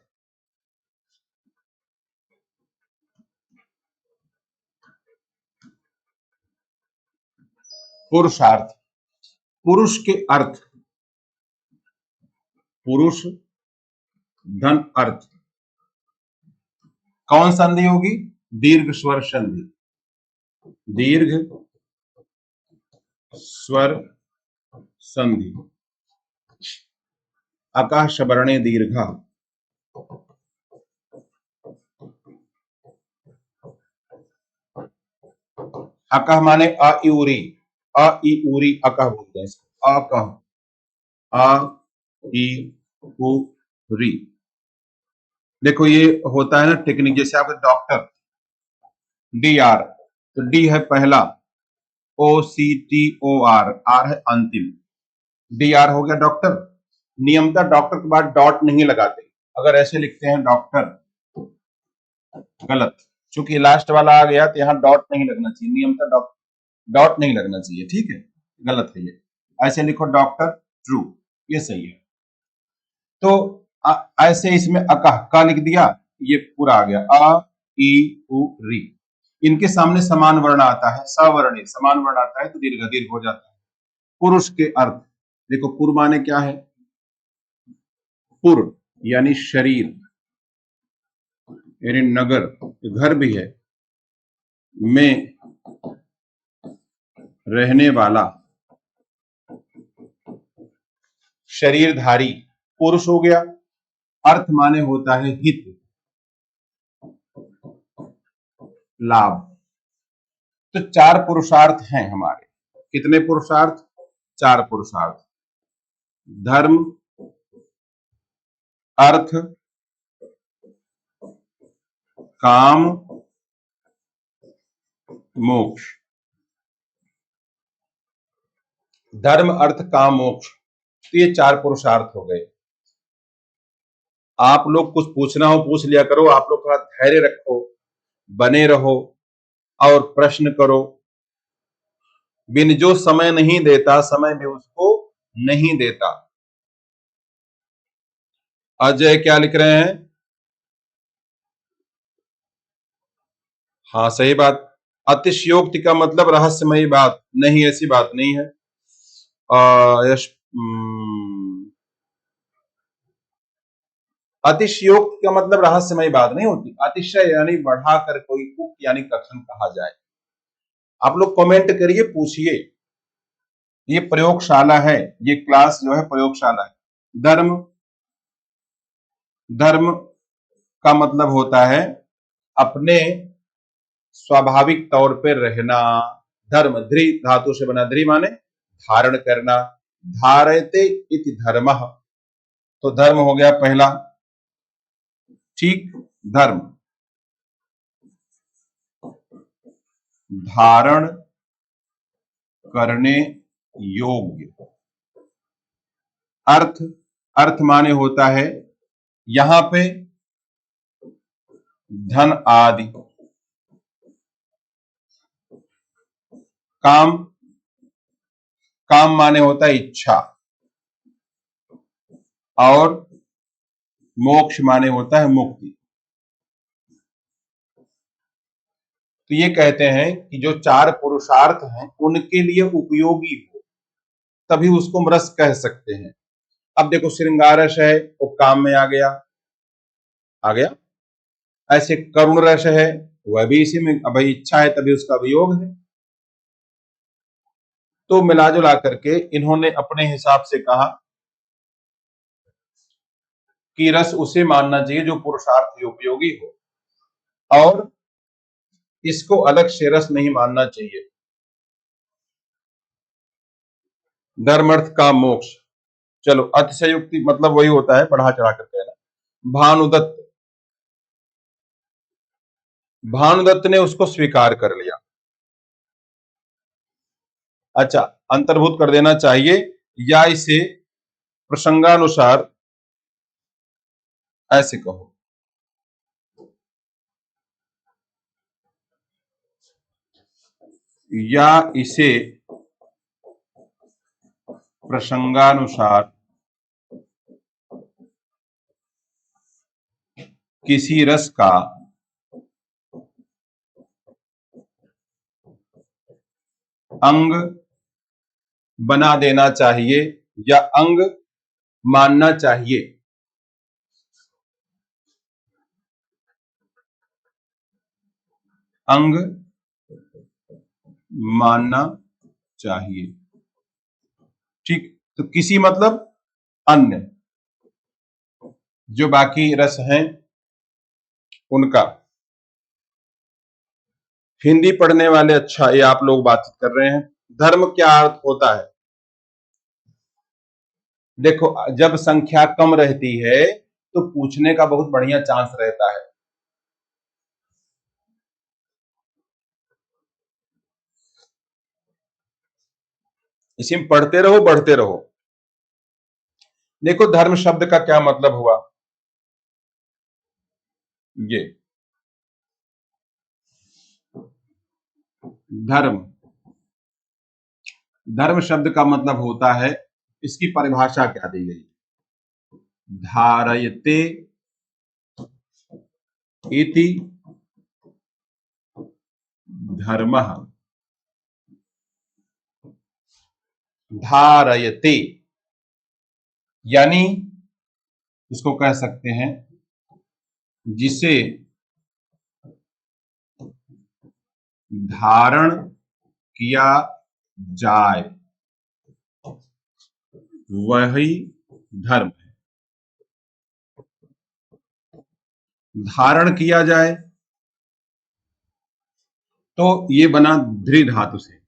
पुरुषार्थ पुरुष के अर्थ, पुरुष धन अर्थ। कौन संधि होगी? दीर्घ स्वर संधि। दीर्घ स्वर संधि। आकाश वर्णे दीर्घ। अकह माने अ इ उरी, अ इ उरी अकह बोलते हैं इसको। अकह, अ इ उ री। देखो ये होता है ना टेक्निक, जैसे आपका डॉक्टर डी आर, तो डी है पहला, O C T O R, R है अंतिम, डी आर हो गया डॉक्टर। नियमतः डॉक्टर के बाद डॉट नहीं लगाते। अगर ऐसे लिखते हैं डॉक्टर, गलत। चूंकि लास्ट वाला आ गया तो यहाँ डॉट नहीं लगना चाहिए, नियमतः डॉट नहीं लगना चाहिए, ठीक है, गलत है ये। ऐसे लिखो डॉक्टर, ट्रू, ये सही है। तो ऐसे इसमें अकह का लिख दिया, ये पूरा आ गया, अ ई उ री। इनके सामने समान वर्ण आता है, सवर्ण समान वर्ण आता है तो दीर्घ दीर्घ हो जाता है। पुरुष के अर्थ देखो, पुर माने क्या है? पुर यानी शरीर, यानी नगर, घर भी है, में रहने वाला, शरीरधारी, पुरुष हो गया। अर्थ माने होता है हित, लाभ। तो चार पुरुषार्थ हैं हमारे। कितने पुरुषार्थ? चार पुरुषार्थ। धर्म, अर्थ, काम, मोक्ष। धर्म, अर्थ, काम, मोक्ष, तो ये चार पुरुषार्थ हो गए। आप लोग कुछ पूछना हो पूछ लिया करो, आप लोग थोड़ा धैर्य रखो, बने रहो और प्रश्न करो। बिन जो समय नहीं देता, समय भी उसको नहीं देता। अजय क्या लिख रहे हैं? हाँ सही बात। अतिशयोक्ति का मतलब रहस्यमयी बात नहीं, ऐसी बात नहीं है। यश, अतिशयोक्ति का मतलब रहस्यमयी बात नहीं होती। अतिशय यानी बढ़ाकर, कोई उक्त यानी कथन कहा जाए। आप लोग कमेंट करिए, पूछिए। ये प्रयोगशाला है, ये क्लास जो है प्रयोगशाला है। धर्म, धर्म का मतलब होता है अपने स्वाभाविक तौर पर रहना। धर्म ध्री धातु से बना, ध्री माने धारण करना। धारयते इति धर्मः, तो धर्म हो गया पहला। ठीक, धर्म धारण करने योग्य। अर्थ, अर्थ माने होता है यहां पे धन आदि। काम, काम माने होता है इच्छा। और मोक्ष माने होता है मुक्ति। तो ये कहते हैं कि जो चार पुरुषार्थ हैं उनके लिए उपयोगी हो, तभी उसको रस कह सकते हैं। अब देखो श्रृंगार रस है वो काम में आ गया, आ गया। ऐसे करुण रस है वह भी इसी में, अब इच्छा है तभी उसका वियोग है। तो मिला जुला करके इन्होंने अपने हिसाब से कहा कि रस उसे मानना चाहिए जो पुरुषार्थ उपयोगी हो, और इसको अलग से रस नहीं मानना चाहिए। धर्म अर्थ काम मोक्ष। चलो, अतिशयोक्ति मतलब वही होता है बढ़ा चढ़ा कर कहना। भानुदत्त, भानुदत्त ने उसको स्वीकार कर लिया। अच्छा, अंतर्भूत कर देना चाहिए या इसे प्रसंगानुसार ऐसे कहो, या इसे प्रसंगानुसार किसी रस का अंग बना देना चाहिए या अंग मानना चाहिए। अंग मानना चाहिए। ठीक, तो किसी मतलब अन्य, जो बाकी रस हैं उनका। हिंदी पढ़ने वाले, अच्छा ये आप लोग बातचीत कर रहे हैं। धर्म क्या अर्थ होता है? देखो, जब संख्या कम रहती है तो पूछने का बहुत बढ़िया चांस रहता है। इसी में पढ़ते रहो, बढ़ते रहो। देखो, धर्म शब्द का क्या मतलब हुआ, ये धर्म, धर्म शब्द का मतलब होता है, इसकी परिभाषा क्या दी गई, धारयते इति धर्मः। धारयते यानी इसको कह सकते हैं जिसे धारण किया जाए वही धर्म है। धारण किया जाए तो ये बना ध्री धातु से।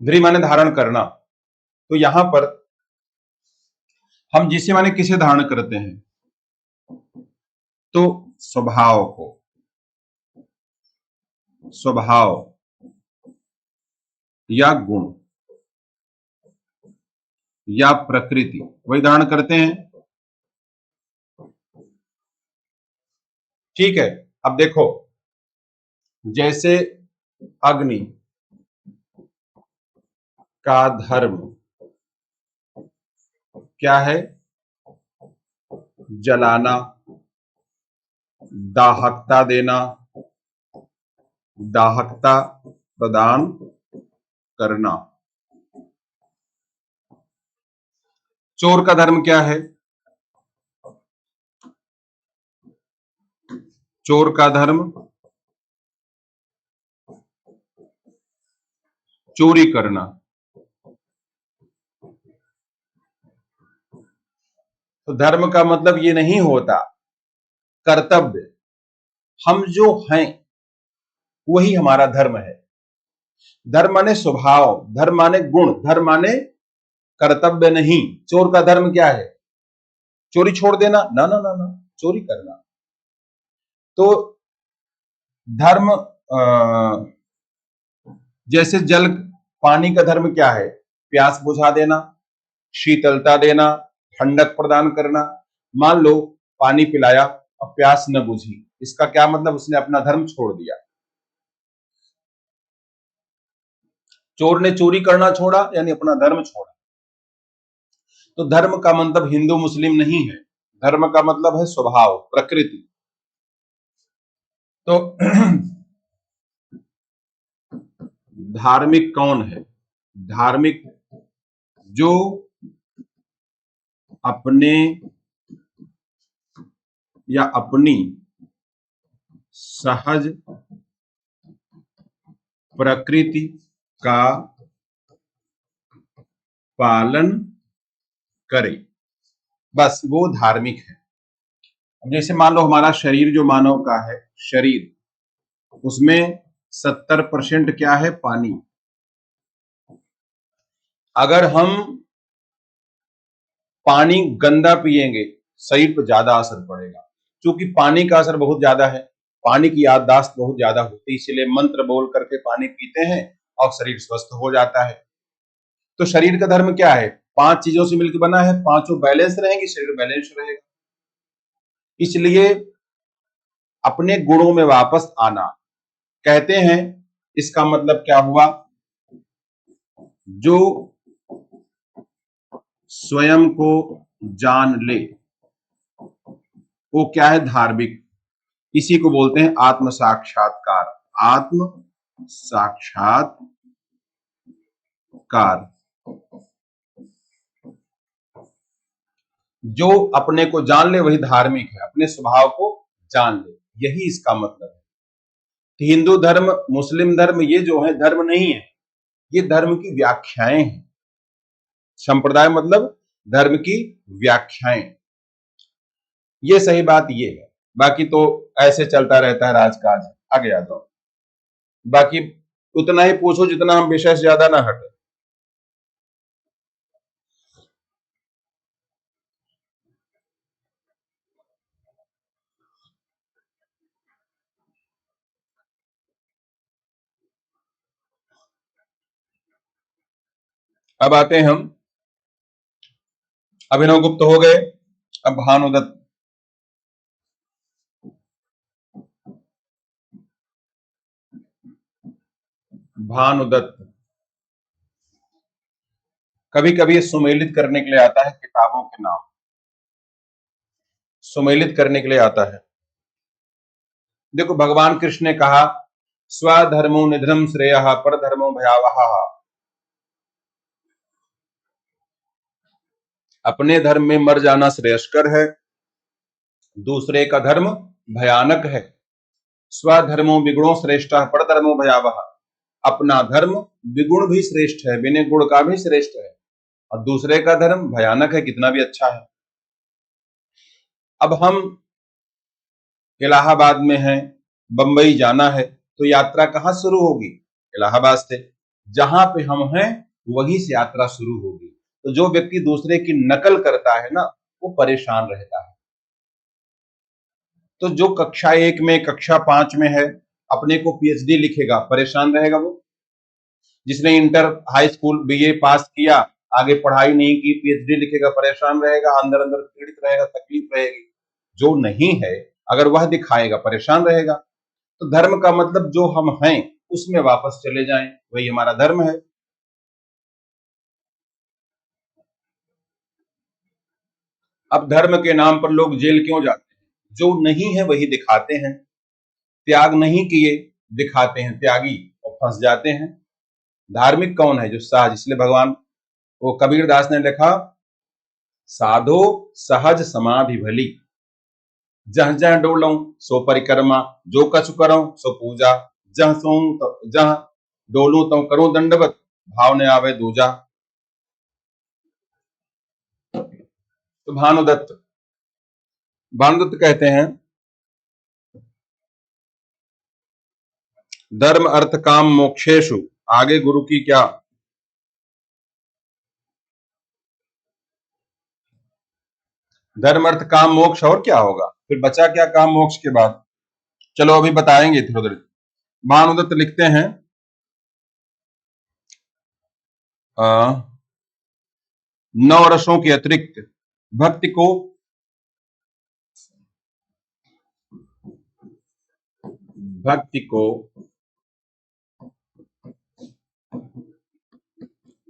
ध्री माने धारण करना, तो यहां पर हम जिसे माने किसे धारण करते हैं, तो स्वभाव को, स्वभाव या गुण या प्रकृति, वही धारण करते हैं। ठीक है, अब देखो, जैसे अग्नि का धर्म क्या है, जलाना, दाहकता देना, दाहकता प्रदान करना। चोर का धर्म क्या है, चोर का धर्म चोरी करना। तो धर्म का मतलब ये नहीं होता कर्तव्य। हम जो हैं वही हमारा धर्म है। धर्म माने स्वभाव, धर्म माने गुण, धर्म माने कर्तव्य नहीं। चोर का धर्म क्या है? चोरी छोड़ देना? ना ना ना ना, चोरी करना। तो धर्म जैसे जल, पानी का धर्म क्या है? प्यास बुझा देना, शीतलता देना, ठंडक प्रदान करना। मान लो पानी पिलाया और प्यास न बुझी, इसका क्या मतलब? उसने अपना धर्म छोड़ दिया। चोर ने चोरी करना छोड़ा यानी अपना धर्म छोड़ा। तो धर्म का मतलब हिंदू मुस्लिम नहीं है, धर्म का मतलब है स्वभाव, प्रकृति। तो धार्मिक कौन है? धार्मिक जो अपने या अपनी सहज प्रकृति का पालन करे, बस वो धार्मिक है। अब जैसे मान लो हमारा शरीर जो मानव का है, शरीर, उसमें 70% क्या है? पानी। अगर हम पानी गंदा पिएंगे शरीर पर ज्यादा असर पड़ेगा, क्योंकि पानी का असर बहुत ज्यादा है, पानी की याददाश्त बहुत ज्यादा होती है, इसलिए मंत्र बोल करके पानी पीते हैं और शरीर स्वस्थ हो जाता है। तो शरीर का धर्म क्या है? 5 चीजों से मिलकर बना है, पांचों बैलेंस रहेंगी, शरीर बैलेंस रहेगा। इसलिए अपने गुणों में वापस आना कहते हैं। इसका मतलब क्या हुआ? जो स्वयं को जान ले वो क्या है? धार्मिक। इसी को बोलते हैं आत्म साक्षात्कार। आत्म साक्षात्कार। जो अपने को जान ले वही धार्मिक है, अपने स्वभाव को जान ले, यही इसका मतलब है। हिंदू धर्म, मुस्लिम धर्म, ये जो है धर्म नहीं है, ये धर्म की व्याख्याएं हैं। संप्रदाय मतलब धर्म की व्याख्याएं। ये सही बात ये है, बाकी तो ऐसे चलता रहता है राजकाज। आगे आ जाओ, बाकी उतना ही पूछो जितना हम विषय से ज्यादा ना हटे। अब आते हैं हम, अभिनव गुप्त हो गए, अब भानुदत्त। भानुदत्त कभी कभी सुमेलित करने के लिए आता है किताबों के नाम, सुमेलित करने के लिए आता है। देखो भगवान कृष्ण ने कहा स्वधर्मो निधनम श्रेयः परधर्मो भयावहः। अपने धर्म में मर जाना श्रेयस्कर है, दूसरे का धर्म भयानक है। स्वधर्मो विगुणो श्रेष्ठ परधर्मो भयावह। अपना धर्म विगुण भी श्रेष्ठ है, बिना गुण का भी श्रेष्ठ है, और दूसरे का धर्म भयानक है, कितना भी अच्छा है। अब हम इलाहाबाद में हैं, बंबई जाना है, तो यात्रा कहां शुरू होगी? इलाहाबाद से। जहां पे हम हैं वहीं से यात्रा शुरू होगी। तो जो व्यक्ति दूसरे की नकल करता है ना, वो परेशान रहता है। तो जो कक्षा 1 में, कक्षा 5 में है, अपने को पीएचडी लिखेगा, परेशान रहेगा वो। जिसने इंटर, हाई स्कूल, बीए पास किया, आगे पढ़ाई नहीं की, पीएचडी लिखेगा, परेशान रहेगा, अंदर अंदर पीड़ित रहेगा, तकलीफ रहेगी। जो नहीं है अगर वह दिखाएगा, परेशान रहेगा। तो धर्म का मतलब जो हम हैं उसमें वापस चले जाएं, वही हमारा धर्म है। अब धर्म के नाम पर लोग जेल क्यों जाते हैं? जो नहीं है वही दिखाते हैं, त्याग नहीं किए दिखाते हैं त्यागी, और फंस जाते हैं। धार्मिक कौन है? जो सहज। इसलिए भगवान, वो कबीर दास ने लिखा, साधो सहज समाधि भली। जह जह डोलऊं सो परिक्रमा, जो कछु करऊं सो पूजा, जह सोऊं जह डोलूं तव करूं दंडवत, भाव ने आवे दूजा। तो भानुदत्त, भानुदत्त कहते हैं धर्म अर्थ काम मोक्षेशु, आगे गुरु की क्या। धर्म अर्थ काम मोक्ष, और क्या होगा फिर, बचा क्या काम मोक्ष के बाद। चलो अभी बताएंगे इधर उधर। भानुदत्त लिखते हैं नौ रसों के अतिरिक्त भक्ति को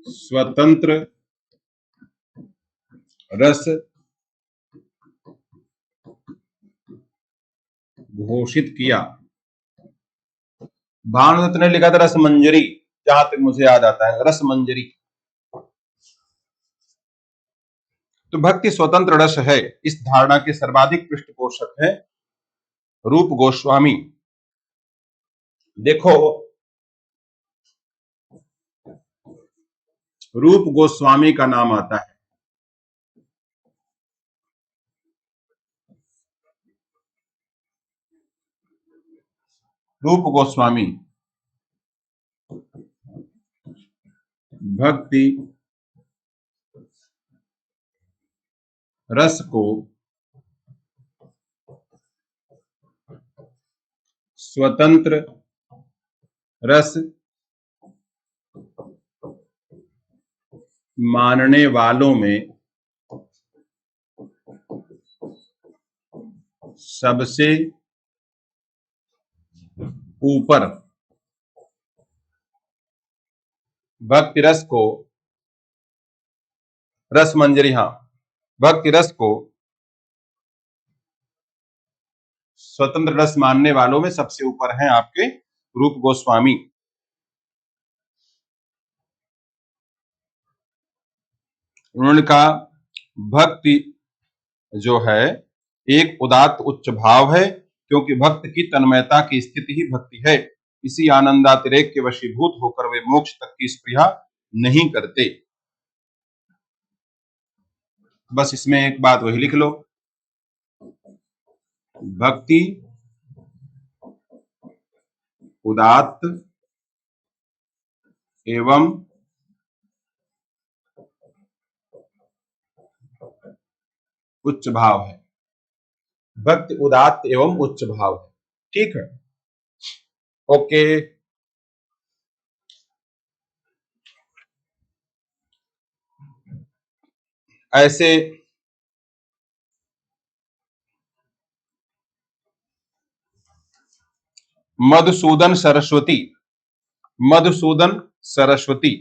स्वतंत्र रस घोषित किया। भानुदत्त ने लिखा था रस मंजरी, जहां तक मुझे याद आता है रस मंजरी। तो भक्ति स्वतंत्र रस है, इस धारणा के सर्वाधिक पृष्ठपोषक है रूप गोस्वामी। देखो रूप गोस्वामी का नाम आता है, रूप गोस्वामी भक्ति रस को स्वतंत्र रस मानने वालों में सबसे ऊपर भक्ति रस को, रस मंजरी, हाँ, भक्ति रस को स्वतंत्र रस मानने वालों में सबसे ऊपर हैं आपके रूप गोस्वामी। उन्होंने कहा भक्ति जो है एक उदात्त उच्च भाव है, क्योंकि भक्त की तन्मयता की स्थिति ही भक्ति है। इसी आनंदातिरेक के वशीभूत होकर वे मोक्ष तक की स्पृहा नहीं करते। बस इसमें एक बात वही लिख लो, भक्ति उदात्त एवं उच्च भाव है। भक्ति उदात्त एवं उच्च भाव है, ठीक है, ओके। ऐसे मधुसूदन सरस्वती, मधुसूदन सरस्वती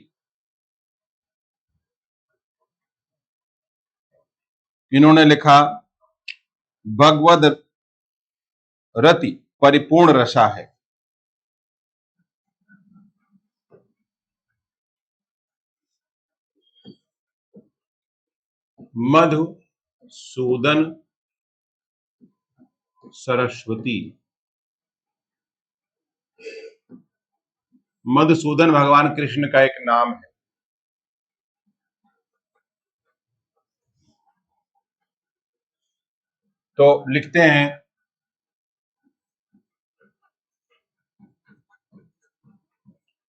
इन्होंने लिखा भगवद रति परिपूर्ण रसा है। मधुसूदन सरस्वती, मधुसूदन भगवान कृष्ण का एक नाम है। तो लिखते हैं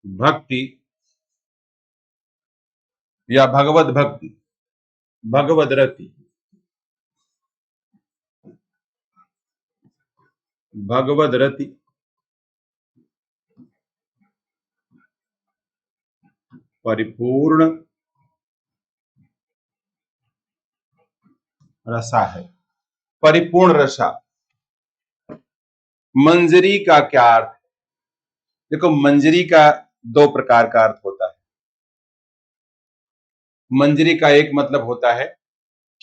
भक्ति या भगवद भक्ति, भगवद रति, भगवद रति परिपूर्ण रसा है। परिपूर्ण रसा, मंजरी का क्या अर्थ। देखो मंजरी का दो प्रकार का अर्थ होता है। मंजरी का एक मतलब होता है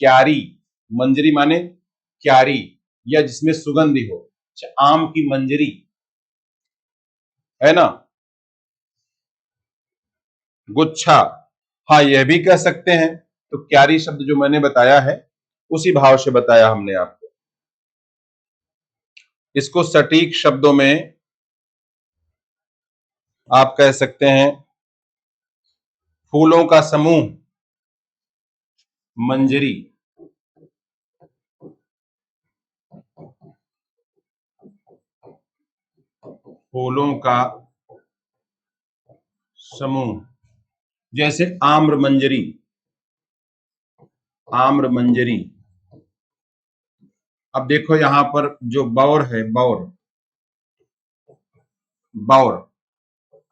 क्यारी, मंजरी माने क्यारी या जिसमें सुगंधी हो, आम की मंजरी है ना, गुच्छा, हाँ यह भी कह सकते हैं। तो क्यारी शब्द जो मैंने बताया है उसी भाव से बताया हमने आपको। इसको सटीक शब्दों में आप कह सकते हैं फूलों का समूह, मंजरी। फूलों का समूह, जैसे आम्र मंजरी, आम्र मंजरी। अब देखो यहां पर जो बौर है, बौर, बौर,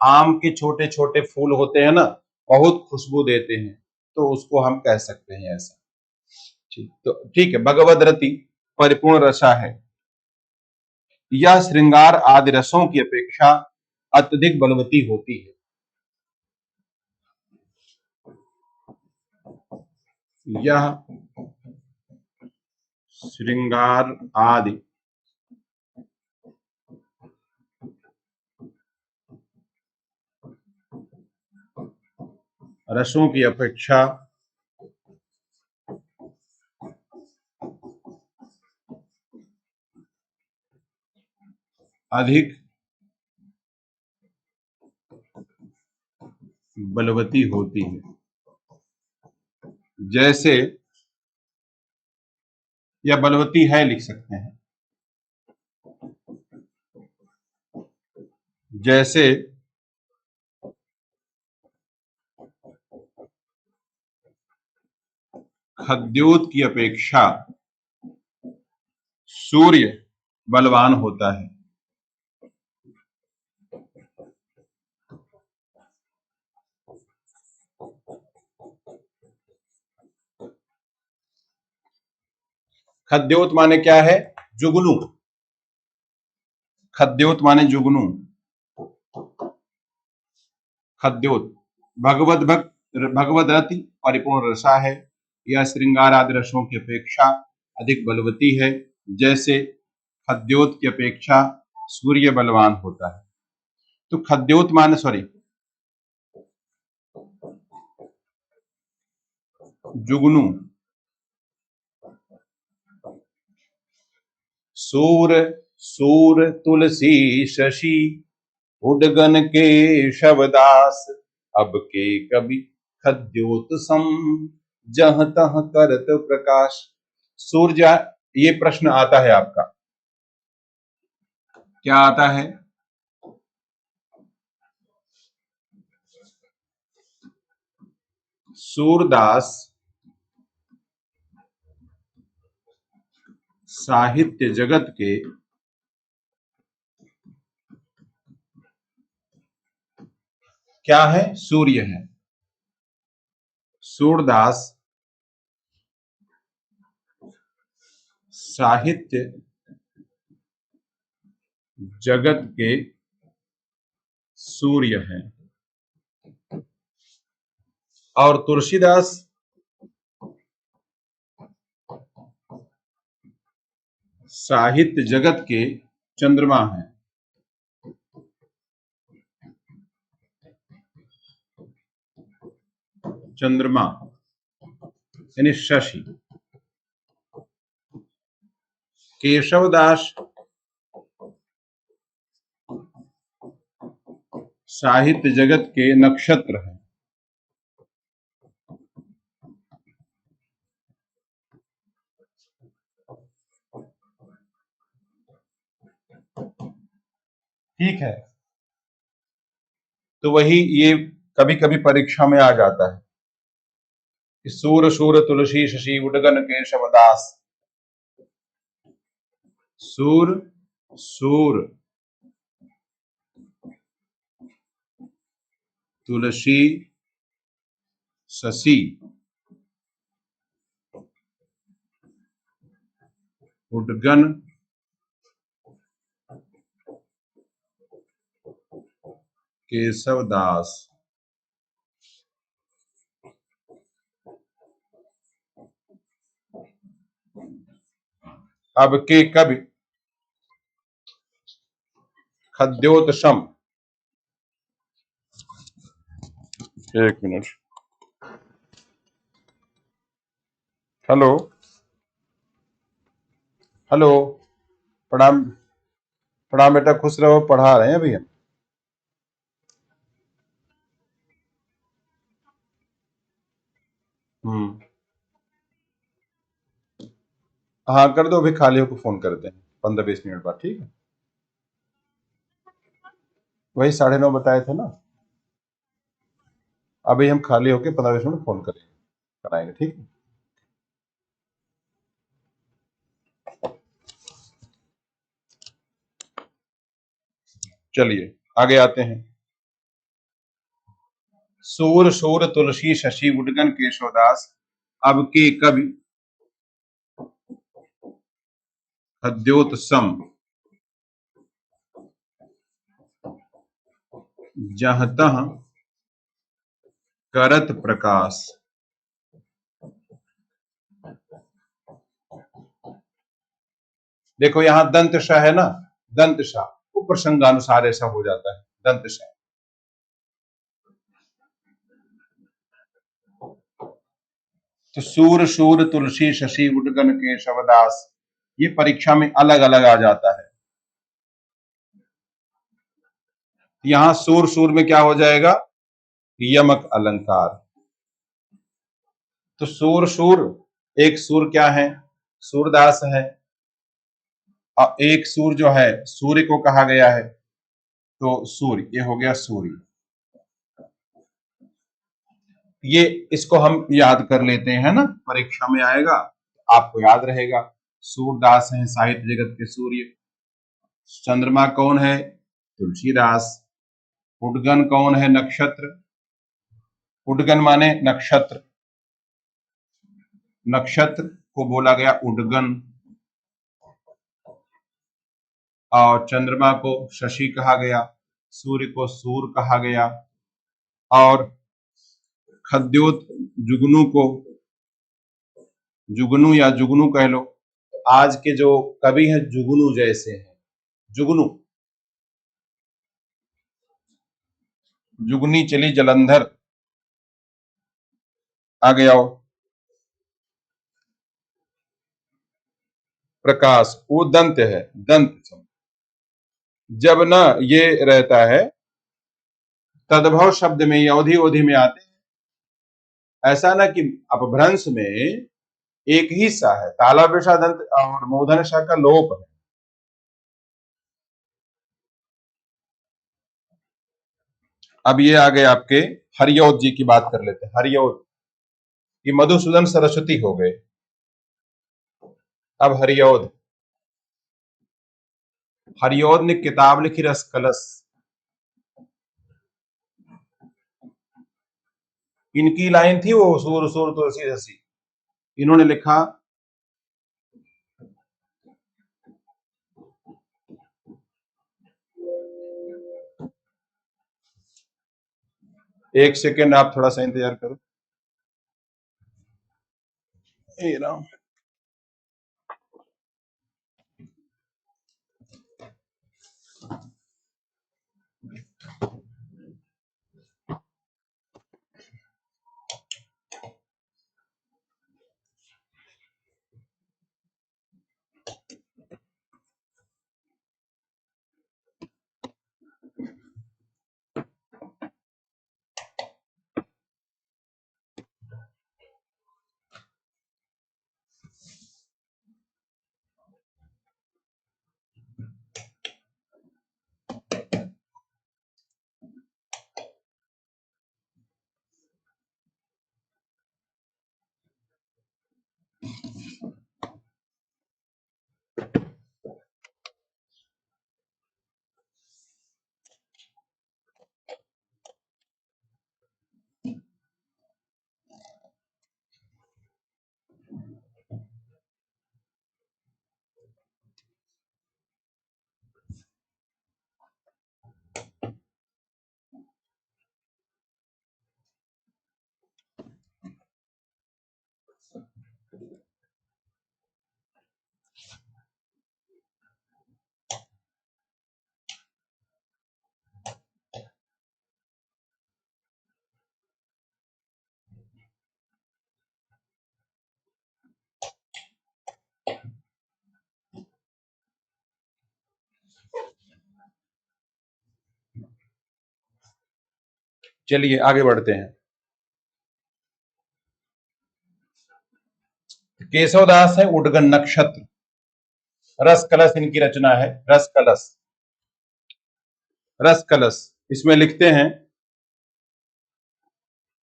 आम के छोटे छोटे फूल होते हैं ना, बहुत खुशबू देते हैं, तो उसको हम कह सकते हैं ऐसा। ठीक, तो ठीक है, भगवद रति परिपूर्ण रसा है। यह श्रृंगार आदि रसों की अपेक्षा अत्यधिक बलवती होती है। यह श्रृंगार आदि रसों की अपेक्षा अधिक बलवती होती है। जैसे, या बलवती है लिख सकते हैं, जैसे खद्योत की अपेक्षा सूर्य बलवान होता है। खद्योत माने क्या है? जुगनू। खद्योत माने जुगनू। खद्योत भगवद भक्त, भगवद रति परिपूर्ण रसा है। यह श्रृंगार आदि रसों की अपेक्षा अधिक बलवती है, जैसे खद्योत की अपेक्षा सूर्य बलवान होता है। तो खद्योत माने, सॉरी, जुगनू। सूर, सूर तुलसी शशि उडगन के शवदास, अब के कवि खद्योत सम जह तह करत प्रकाश। सूर्य, ये प्रश्न आता है आपका, क्या आता है? सूरदास साहित्य जगत के क्या है? सूर्य है। सूरदास साहित्य जगत के सूर्य हैं। और तुलसीदास साहित्य जगत के चंद्रमा हैं। चंद्रमा यानी शशि। केशवदास साहित्य जगत के नक्षत्र हैं। ठीक है, तो वही ये कभी कभी परीक्षा में आ जाता है कि सूर सूर तुलसी शशि उडगन केशवदास। सूर, सूर तुलसी शशि उडगन केशवदास। अब के कवि खद्योतसम। एक मिनट, हेलो, हेलो, प्रणाम। प्रणाम बेटा, खुश रहो। पढ़ा रहे हैं अभी हम। हम्म। हाँ कर दो, अभी खाली होकर फोन करते हैं 15-20 मिनट बाद, ठीक है? वही 9:30 बताए थे ना। अभी हम खाली होके 15-20 मिनट फोन करेंगे, कराएंगे, ठीक है? चलिए आगे आते हैं। सूर शूर तुलसी शशि उद्गन केशवदास अब के कवि हद्योतसम जहाँ तहाँ करत प्रकाश। देखो यहाँ दंत श है ना, दंत श, वो प्रसंगानुसार ऐसा हो जाता है, दंत श। तो सूर शूर तुलसी शशि उद्गन केशवदास, ये परीक्षा में अलग अलग आ जाता है। यहां सूर शूर में क्या हो जाएगा? यमक अलंकार। तो सूर शूर, एक सूर क्या है? सूरदास है। और एक सूर जो है सूर्य को कहा गया है, तो सूर्य, ये हो गया सूर्य। ये इसको हम याद कर लेते हैं ना, परीक्षा में आएगा आपको याद रहेगा। सूरदास हैं साहित्य जगत के सूर्य। चंद्रमा कौन है? तुलसीदास। उद्गन कौन है? नक्षत्र। उद्गन माने नक्षत्र, नक्षत्र को बोला गया उद्गन। और चंद्रमा को शशि कहा गया, सूर्य को सूर कहा गया। और खद्योत, जुगनू को जुगनू या जुगनू कह लो। आज के जो कवि हैं जुगनू जैसे हैं, जुगनू। जुगनी चली जलंधर। आगे आओ। प्रकाश, वो दंत है, दंत। जब ना ये रहता है, तद्भव शब्द में या अवधि अवधि में आते हैं। ऐसा ना कि अपभ्रंश में एक ही सा है, ताला पेशा दंत और मूर्धन्य सा का लोप है। अब ये आ गए आपके हरियोध जी की बात कर लेते हैं। हरियोध, ये मधुसूदन सरस्वती हो गए। अब हरियोध, हरियोध ने किताब लिखी रस कलश। इनकी लाइन थी वो, सूर सूर तुलसी शशि। इन्होंने लिखा, एक सेकेंड आप थोड़ा सा इंतजार करो। ए राम। चलिए आगे बढ़ते हैं। केशवदास है उद्गन नक्षत्र, रस कलश इनकी रचना है, रस कलश। रस कलश इसमें लिखते हैं,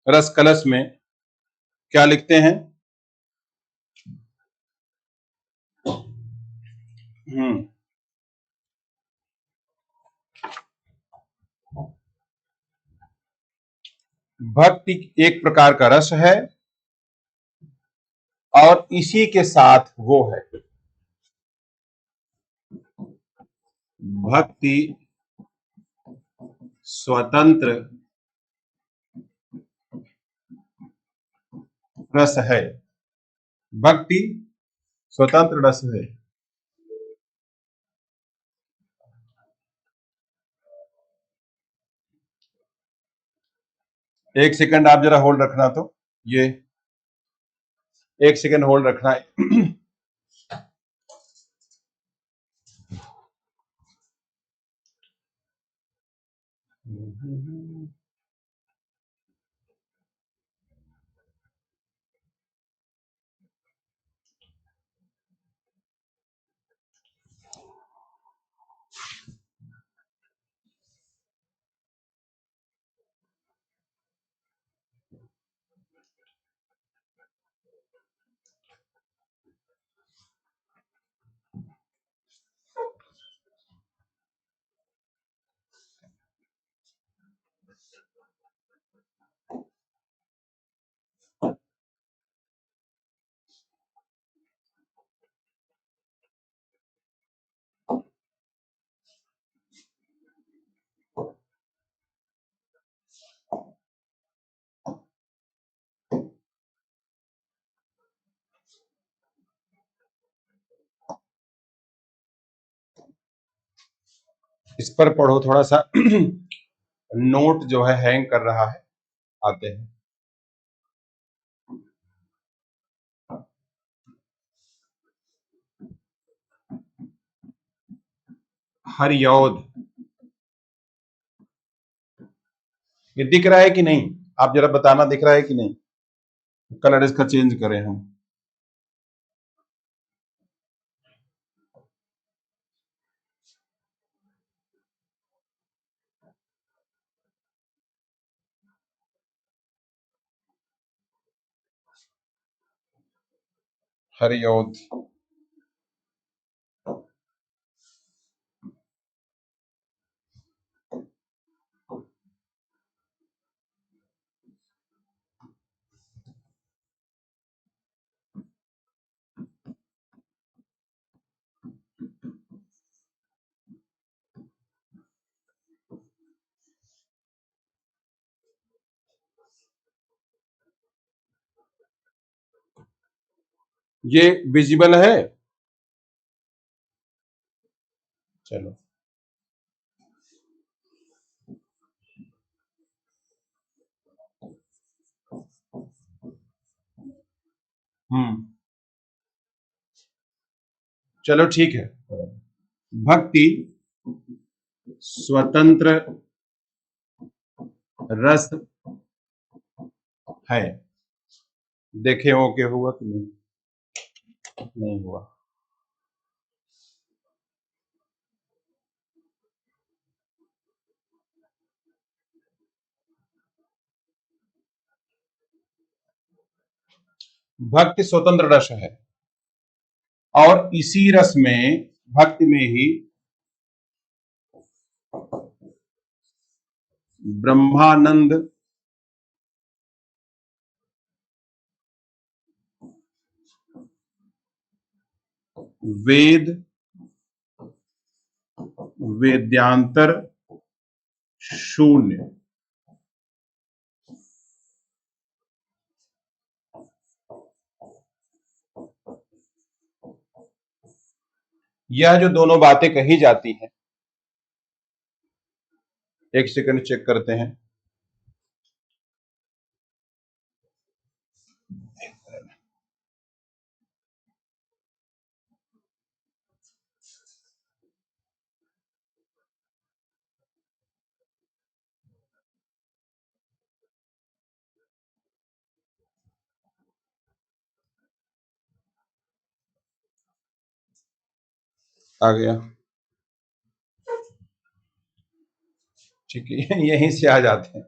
रस कलश में क्या लिखते हैं? हम्म भक्ति एक प्रकार का रस है और इसी के साथ वो है भक्ति स्वतंत्र रस है। भक्ति स्वतंत्र रस है। एक सेकंड आप जरा होल्ड रखना, तो ये एक सेकंड होल्ड रखना है। इस पर पढ़ो थोड़ा सा। नोट जो है हैंग कर रहा है, आते हैं। हरियौध, ये दिख रहा है कि नहीं? आप जरा बताना, दिख रहा है कि नहीं? कलर इसका चेंज करें हम। हरियौध, ये विजिबल है? चलो, हम्म, चलो ठीक है। भक्ति स्वतंत्र रस है। देखे ओके हुआ कि नहीं? नहीं हुआ। भक्ति स्वतंत्र रस है और इसी रस में, भक्ति में ही ब्रह्मानंद वेद वेद्यांतर शून्य, यह जो दोनों बातें कही जाती हैं, एक सेकंड चेक करते हैं। आ गया, ठीक है। यहीं से आ जाते हैं,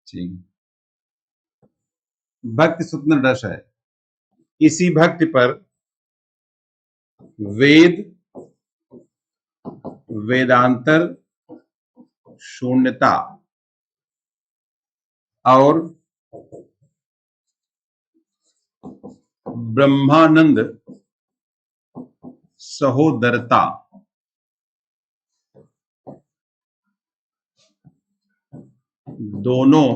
ठीक। भक्ति सूत्र रस है, इसी भक्ति पर वेद, वेदांतर, शून्यता और ब्रह्मानंद सहोदरता दोनों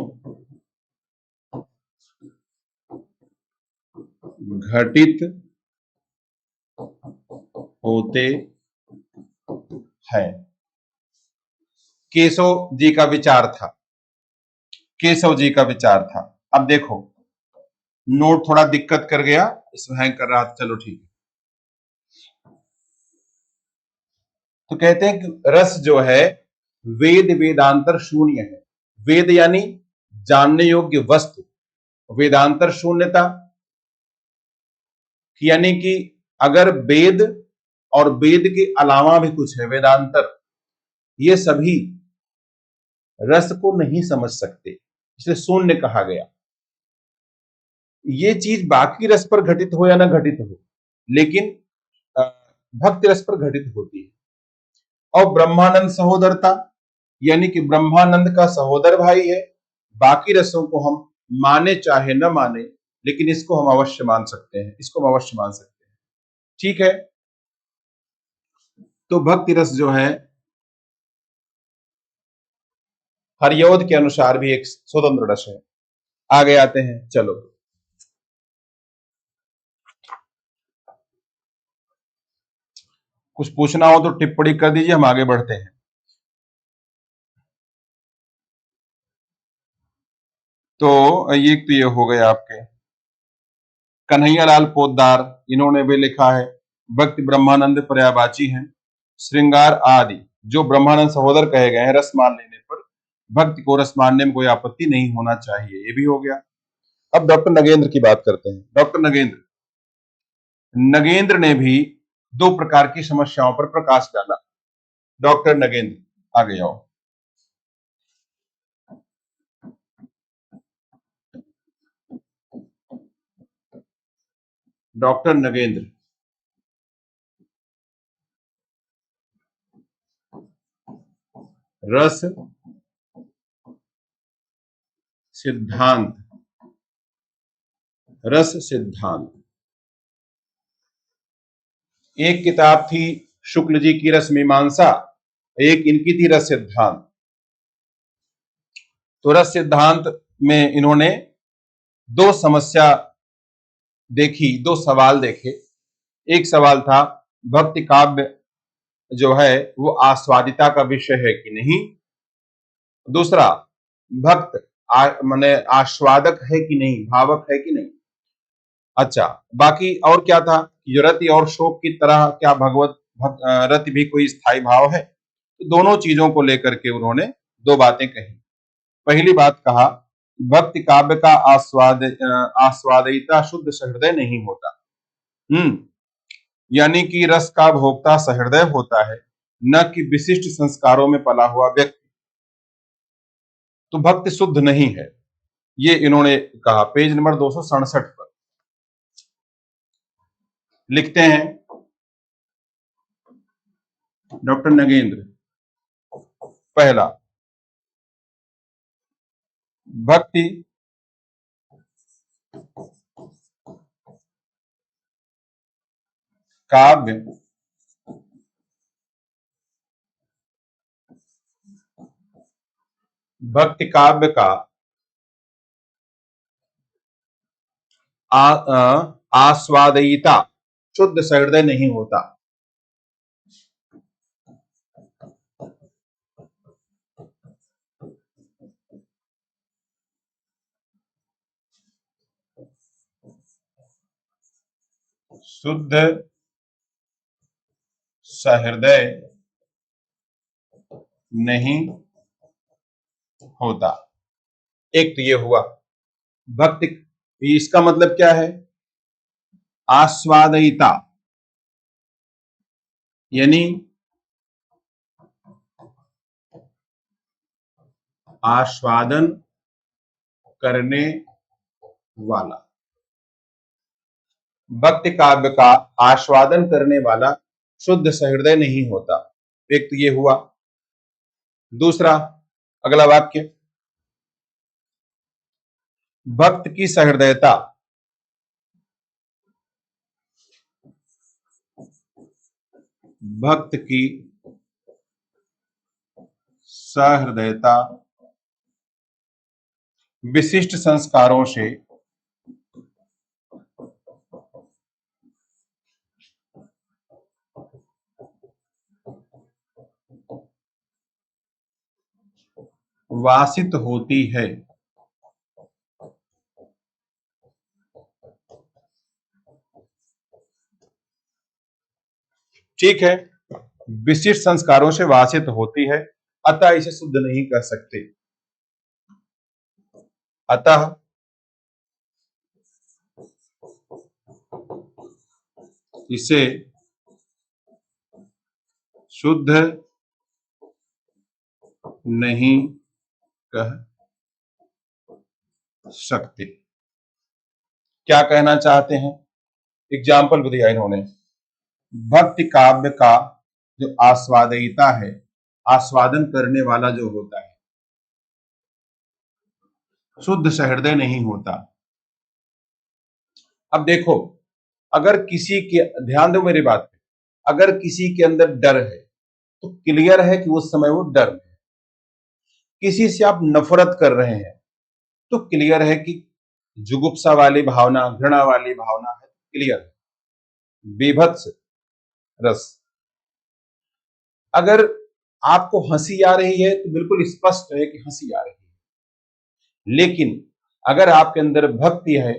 घटित होते हैं। केशव जी का विचार था, केशव जी का विचार था। अब देखो, नोट थोड़ा दिक्कत कर गया, इसमें हैंग कर रहा था, चलो ठीक है। तो कहते हैं कि रस जो है वेद वेदांतर शून्य है। वेद यानी जानने योग्य वस्तु, वेदांतर शून्यता यानी कि अगर वेद और वेद के अलावा भी कुछ है, वेदांतर, ये सभी रस को नहीं समझ सकते, इसे शून्य कहा गया। ये चीज बाकी रस पर घटित हो या ना घटित हो, लेकिन भक्ति रस पर घटित होती है। और ब्रह्मानंद सहोदरता यानी कि ब्रह्मानंद का सहोदर भाई है। बाकी रसों को हम माने चाहे न माने, लेकिन इसको हम अवश्य मान सकते हैं, इसको हम अवश्य मान सकते हैं, ठीक है। तो भक्ति रस जो है हरियोध के अनुसार भी एक स्वतंत्र रस है। आगे आते हैं, चलो। कुछ पूछना हो तो टिप्पणी कर दीजिए, हम आगे बढ़ते हैं। तो ये हो गए आपके कन्हैयालाल पोद्दार, इन्होंने भी लिखा है। भक्ति ब्रह्मानंद पर्यायवाची हैं। श्रृंगार आदि जो ब्रह्मानंद सहोदर कहे गए हैं, रस मान लेने पर भक्ति को रस मानने में कोई आपत्ति नहीं होना चाहिए, ये भी हो गया। अब डॉक्टर नगेंद्र की बात करते हैं। डॉक्टर नगेंद्र ने भी दो प्रकार की समस्याओं पर प्रकाश डाला। डॉक्टर नगेंद्र, आगे आओ। डॉक्टर नगेंद्र, रस सिद्धांत, रस सिद्धांत। एक किताब थी शुक्ल जी की रस मीमांसा, एक इनकी थी रस सिद्धांत। तो रस सिद्धांत में इन्होंने दो समस्या देखी, दो सवाल देखे। एक सवाल था भक्ति काव्य जो है वो आस्वादिता का विषय है कि नहीं। दूसरा, भक्त माने आस्वादक है कि नहीं, भावक है कि नहीं। अच्छा, बाकी और क्या था, रति और शोक की तरह क्या रति भी कोई स्थायी भाव है। तो दोनों चीजों को लेकर के उन्होंने दो बातें कही। पहली बात कहा, भक्ति काव्य का आस्वादिता शुद्ध सहृदय नहीं होता। यानी कि रस का भोक्ता सहृदय होता है, न कि विशिष्ट संस्कारों में पला हुआ व्यक्ति। तो भक्ति शुद्ध नहीं है, ये इन्होंने कहा। पेज नंबर 267 पर लिखते हैं डॉक्टर नगेंद्र, पहला, भक्ति काव्य भक्ति काव्य का आस्वादयिता शुद्ध सहृदय नहीं होता। शुद्ध सहृदय नहीं होता। एक तो ये हुआ भक्ति, इसका मतलब क्या है, आस्वादयिता। यानी आस्वादन करने वाला। भक्ति काव्य का आस्वादन करने वाला शुद्ध सहृदय नहीं होता। एक तो ये हुआ। दूसरा, अगला वाक्य, भक्त की सहृदयता भक्त की सहृदयता विशिष्ट संस्कारों से वासित होती है। ठीक है, विशिष्ट संस्कारों से वासित होती है, अतः इसे शुद्ध नहीं कर सकते। अतः इसे शुद्ध नहीं कह सकते। क्या कहना चाहते हैं? एग्जाम्पल दिया इन्होंने। भक्ति काव्य का जो आस्वादयिता है, आस्वादन करने वाला जो होता है, शुद्ध सहृदय नहीं होता। अब देखो, अगर किसी के, ध्यान दो मेरी बात पे, अगर किसी के अंदर डर है तो क्लियर है कि उस समय वो डर में है। किसी से आप नफरत कर रहे हैं तो क्लियर है कि जुगुप्सा वाली भावना, घृणा वाली भावना है, क्लियर है, बीभत्स रस। अगर आपको हंसी आ रही है तो बिल्कुल स्पष्ट है कि हंसी आ रही है। लेकिन अगर आपके अंदर भक्ति है,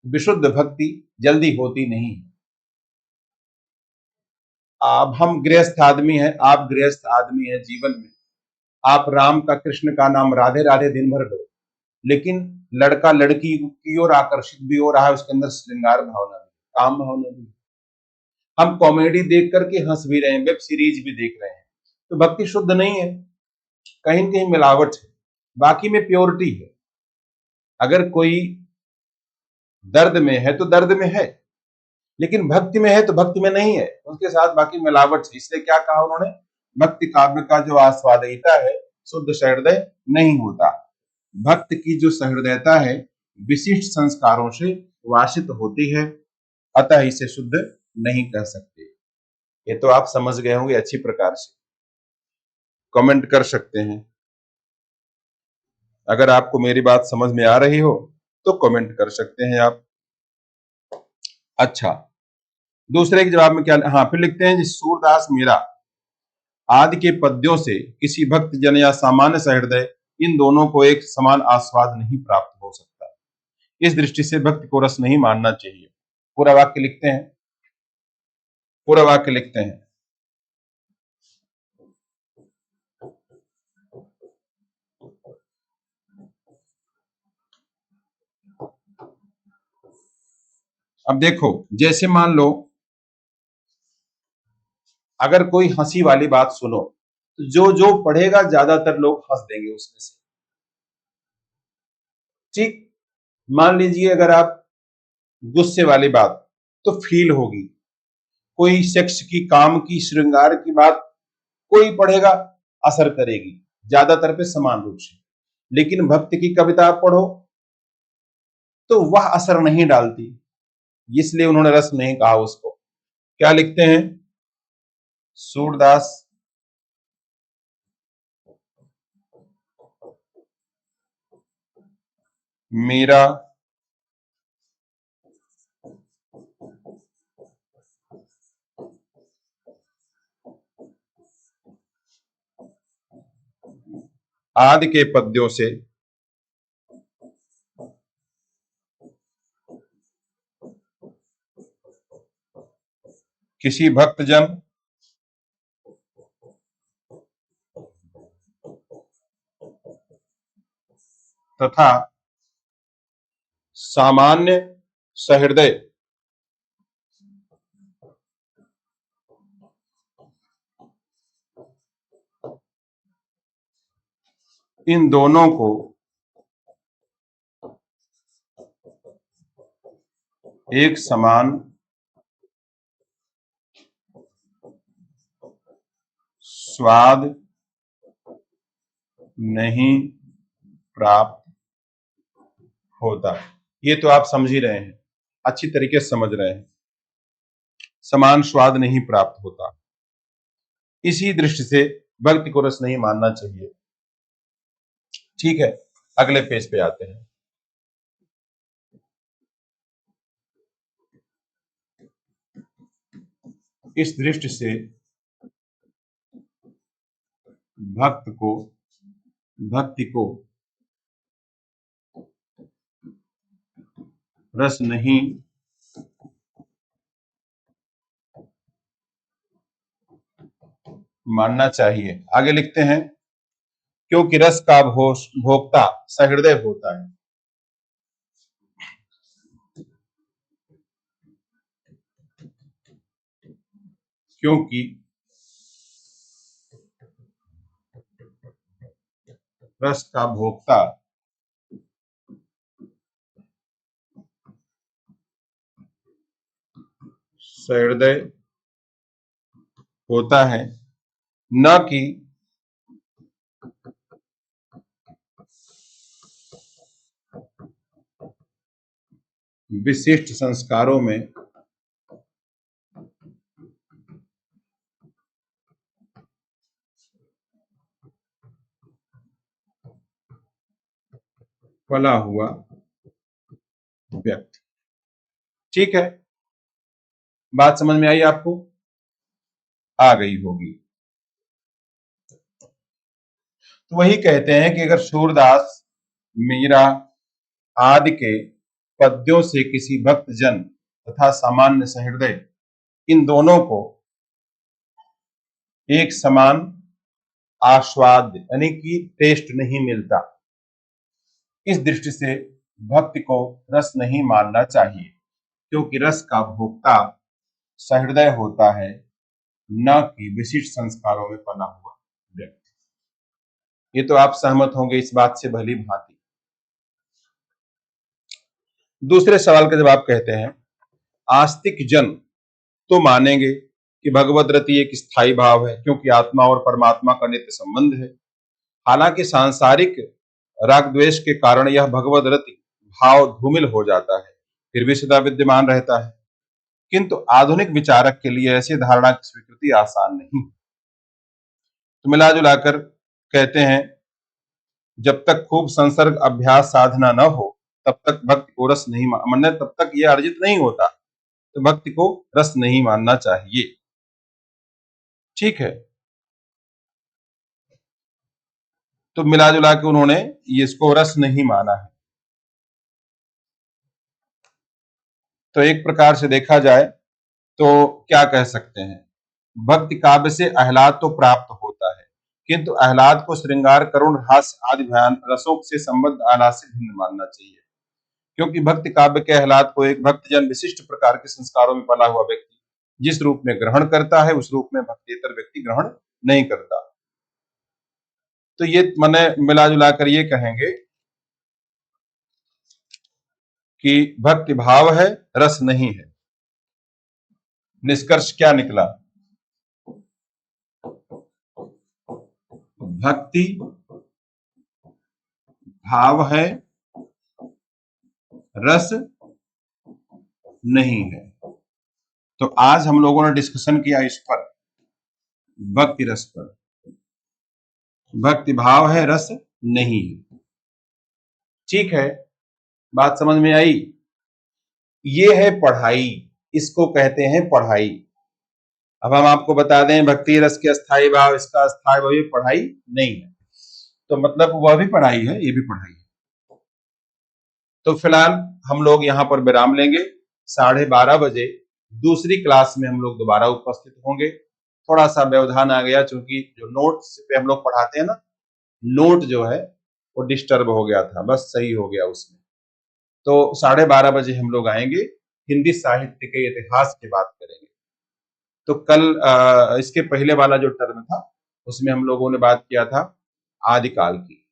विशुद्ध भक्ति जल्दी होती नहीं। अब हम गृहस्थ आदमी हैं, आप गृहस्थ आदमी हैं, जीवन में आप राम का, कृष्ण का नाम राधे राधे दिन भर लो, लेकिन लड़का लड़की की ओर आकर्षित भी हो रहा है, उसके अंदर श्रृंगार भावना भी, काम भावना भी, हम कॉमेडी देख करके हंस भी रहे हैं, वेब सीरीज भी देख रहे हैं, तो भक्ति शुद्ध नहीं है, कहीं न कहीं मिलावट है। बाकी में प्योरिटी है। अगर कोई दर्द में है तो दर्द में है, लेकिन भक्ति में है तो भक्ति में नहीं है, उसके साथ बाकी मिलावट है। इसलिए क्या कहा उन्होंने? भक्ति काव्य का जो आस्वादयिता है, शुद्ध सहृदय नहीं होता। भक्त की जो सहृदयता है, विशिष्ट संस्कारों से वासित होती है, अतः इसे शुद्ध नहीं कह सकते। ये तो आप समझ गए होंगे अच्छी प्रकार से। कमेंट कर सकते हैं। अगर आपको मेरी बात समझ में आ रही हो तो कमेंट कर सकते हैं आप। अच्छा, दूसरे के जवाब में क्या, हाँ फिर लिखते हैं, सूरदास मीरा आदि के पद्यों से किसी भक्त जन या सामान्य सहृदय, इन दोनों को एक समान आस्वाद नहीं प्राप्त हो सकता। इस दृष्टि से भक्ति को रस नहीं मानना चाहिए। पूरा वाक्य लिखते हैं, पूरा वाक्य लिखते हैं। अब देखो, जैसे मान लो अगर कोई हंसी वाली बात सुनो तो जो जो पढ़ेगा ज्यादातर लोग हंस देंगे उसमें से। ठीक, मान लीजिए अगर आप गुस्से वाली बात, तो फील होगी। कोई सेक्स की, काम की, श्रृंगार की बात कोई पढ़ेगा, असर करेगी ज्यादातर पे समान रूप से। लेकिन भक्ति की कविता आप पढ़ो तो वह असर नहीं डालती, इसलिए उन्होंने रस नहीं कहा उसको। क्या लिखते हैं? सूरदास मीरा आदि के पद्यों से किसी भक्तजन तथा सामान्य सहृदय इन दोनों को एक समान स्वाद नहीं प्राप्त होता। ये तो आप समझ ही रहे हैं, अच्छी तरीके से समझ रहे हैं, समान स्वाद नहीं प्राप्त होता। इसी दृष्टि से भक्ति को रस नहीं मानना चाहिए। ठीक है, अगले पेज पे आते हैं। इस दृष्टि से भक्ति को रस नहीं मानना चाहिए। आगे लिखते हैं, क्योंकि रस का भोक्ता सहृदय होता है। क्योंकि रस का भोक्ता सहृदय होता है, न कि विशिष्ट संस्कारों में पला हुआ व्यक्ति। ठीक है, बात समझ में आई आपको? आ गई होगी। तो वही कहते हैं कि अगर सूरदास, मीरा आदि के पद्यों से किसी भक्त जन तथा सामान्य सहृदय, इन दोनों को एक समान आस्वाद यानी कि टेस्ट नहीं मिलता, इस दृष्टि से भक्ति को रस नहीं मानना चाहिए, क्योंकि रस का भोक्ता सहृदय होता है, न कि विशिष्ट संस्कारों में पला हुआ व्यक्ति। ये तो आप सहमत होंगे इस बात से भली भांति। दूसरे सवाल का जवाब कहते हैं, आस्तिक जन तो मानेंगे कि भगवद रति एक स्थायी भाव है, क्योंकि आत्मा और परमात्मा का नित्य संबंध है। हालांकि सांसारिक राग द्वेष के कारण यह भगवद रति भाव धूमिल हो जाता है, फिर भी सदा विद्यमान रहता है। किंतु आधुनिक विचारक के लिए ऐसी धारणा की स्वीकृति आसान नहीं। तो मिला जुलाकर कहते हैं, जब तक खूब संसर्ग अभ्यास साधना न हो तब तक भक्ति को रस नहीं मानना, तब तक यह अर्जित नहीं होता, तो भक्ति को रस नहीं मानना चाहिए। ठीक है, तो मिला जुला के उन्होंने इसको रस नहीं माना है। तो एक प्रकार से देखा जाए तो क्या कह सकते हैं, भक्ति काव्य से आह्लाद तो प्राप्त होता है, किंतु आह्लाद को श्रृंगार, करुण, हास्य आदि भयान रसों से संबद्ध आह्लाद से भिन्न मानना चाहिए। क्योंकि भक्ति काव्य के आह्लाद को एक भक्तजन विशिष्ट प्रकार के संस्कारों में पला हुआ व्यक्ति जिस रूप में ग्रहण करता है, उस रूप में भक्तितर व्यक्ति ग्रहण नहीं करता। तो ये मैंने मिला जुला कर ये कहेंगे कि भक्ति भाव है, रस नहीं है। निष्कर्ष क्या निकला? भक्ति भाव है, रस नहीं है। तो आज हम लोगों ने डिस्कशन किया इस पर, भक्ति रस पर। भक्ति भाव है, रस नहीं है। ठीक है, बात समझ में आई? ये है पढ़ाई, इसको कहते हैं पढ़ाई। अब हम आपको बता दें भक्ति रस के अस्थाई भाव, इसका अस्थाई भाव, ये पढ़ाई नहीं है। तो मतलब वह भी पढ़ाई है, ये भी पढ़ाई है। तो फिलहाल हम लोग यहाँ पर विराम लेंगे। 12:30 बजे दूसरी क्लास में हम लोग दोबारा उपस्थित होंगे। थोड़ा सा व्यवधान आ गया, क्योंकि जो नोट्स पे हम लोग पढ़ाते हैं ना, नोट जो है वो डिस्टर्ब हो गया था, बस सही हो गया उसमें। तो 12:30 बजे हम लोग आएंगे, हिंदी साहित्य के इतिहास की बात करेंगे। तो कल इसके पहले वाला जो टर्म था उसमें हम लोगों ने बात किया था आदिकाल की।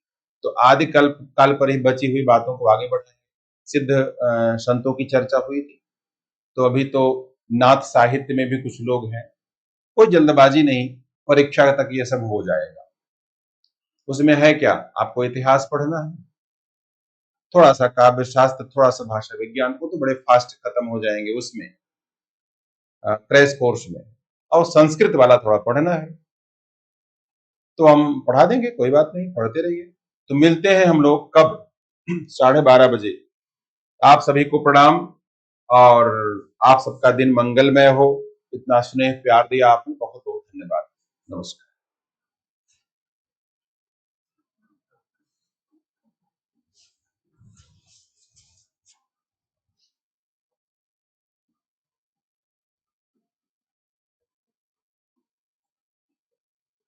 तो आदि कल्प काल पर ही बची हुई बातों को आगे बढ़ाएंगे। सिद्ध संतों की चर्चा हुई थी, तो अभी तो नाथ साहित्य में भी कुछ लोग हैं। कोई जल्दबाजी नहीं, परीक्षा तक ये सब हो जाएगा। उसमें है क्या, आपको इतिहास पढ़ना है, थोड़ा सा काव्य शास्त्र, थोड़ा सा भाषा विज्ञान को तो बड़े फास्ट खत्म हो जाएंगे उसमें, क्रैश कोर्स में। और संस्कृत वाला थोड़ा पढ़ना है तो हम पढ़ा देंगे, कोई बात नहीं, पढ़ते रहिए। तो मिलते हैं हम लोग कब? 12:30 बजे। आप सभी को प्रणाम, और आप सबका दिन मंगलमय हो। इतना स्नेह प्यार दिया आपने, बहुत बहुत धन्यवाद। नमस्कार।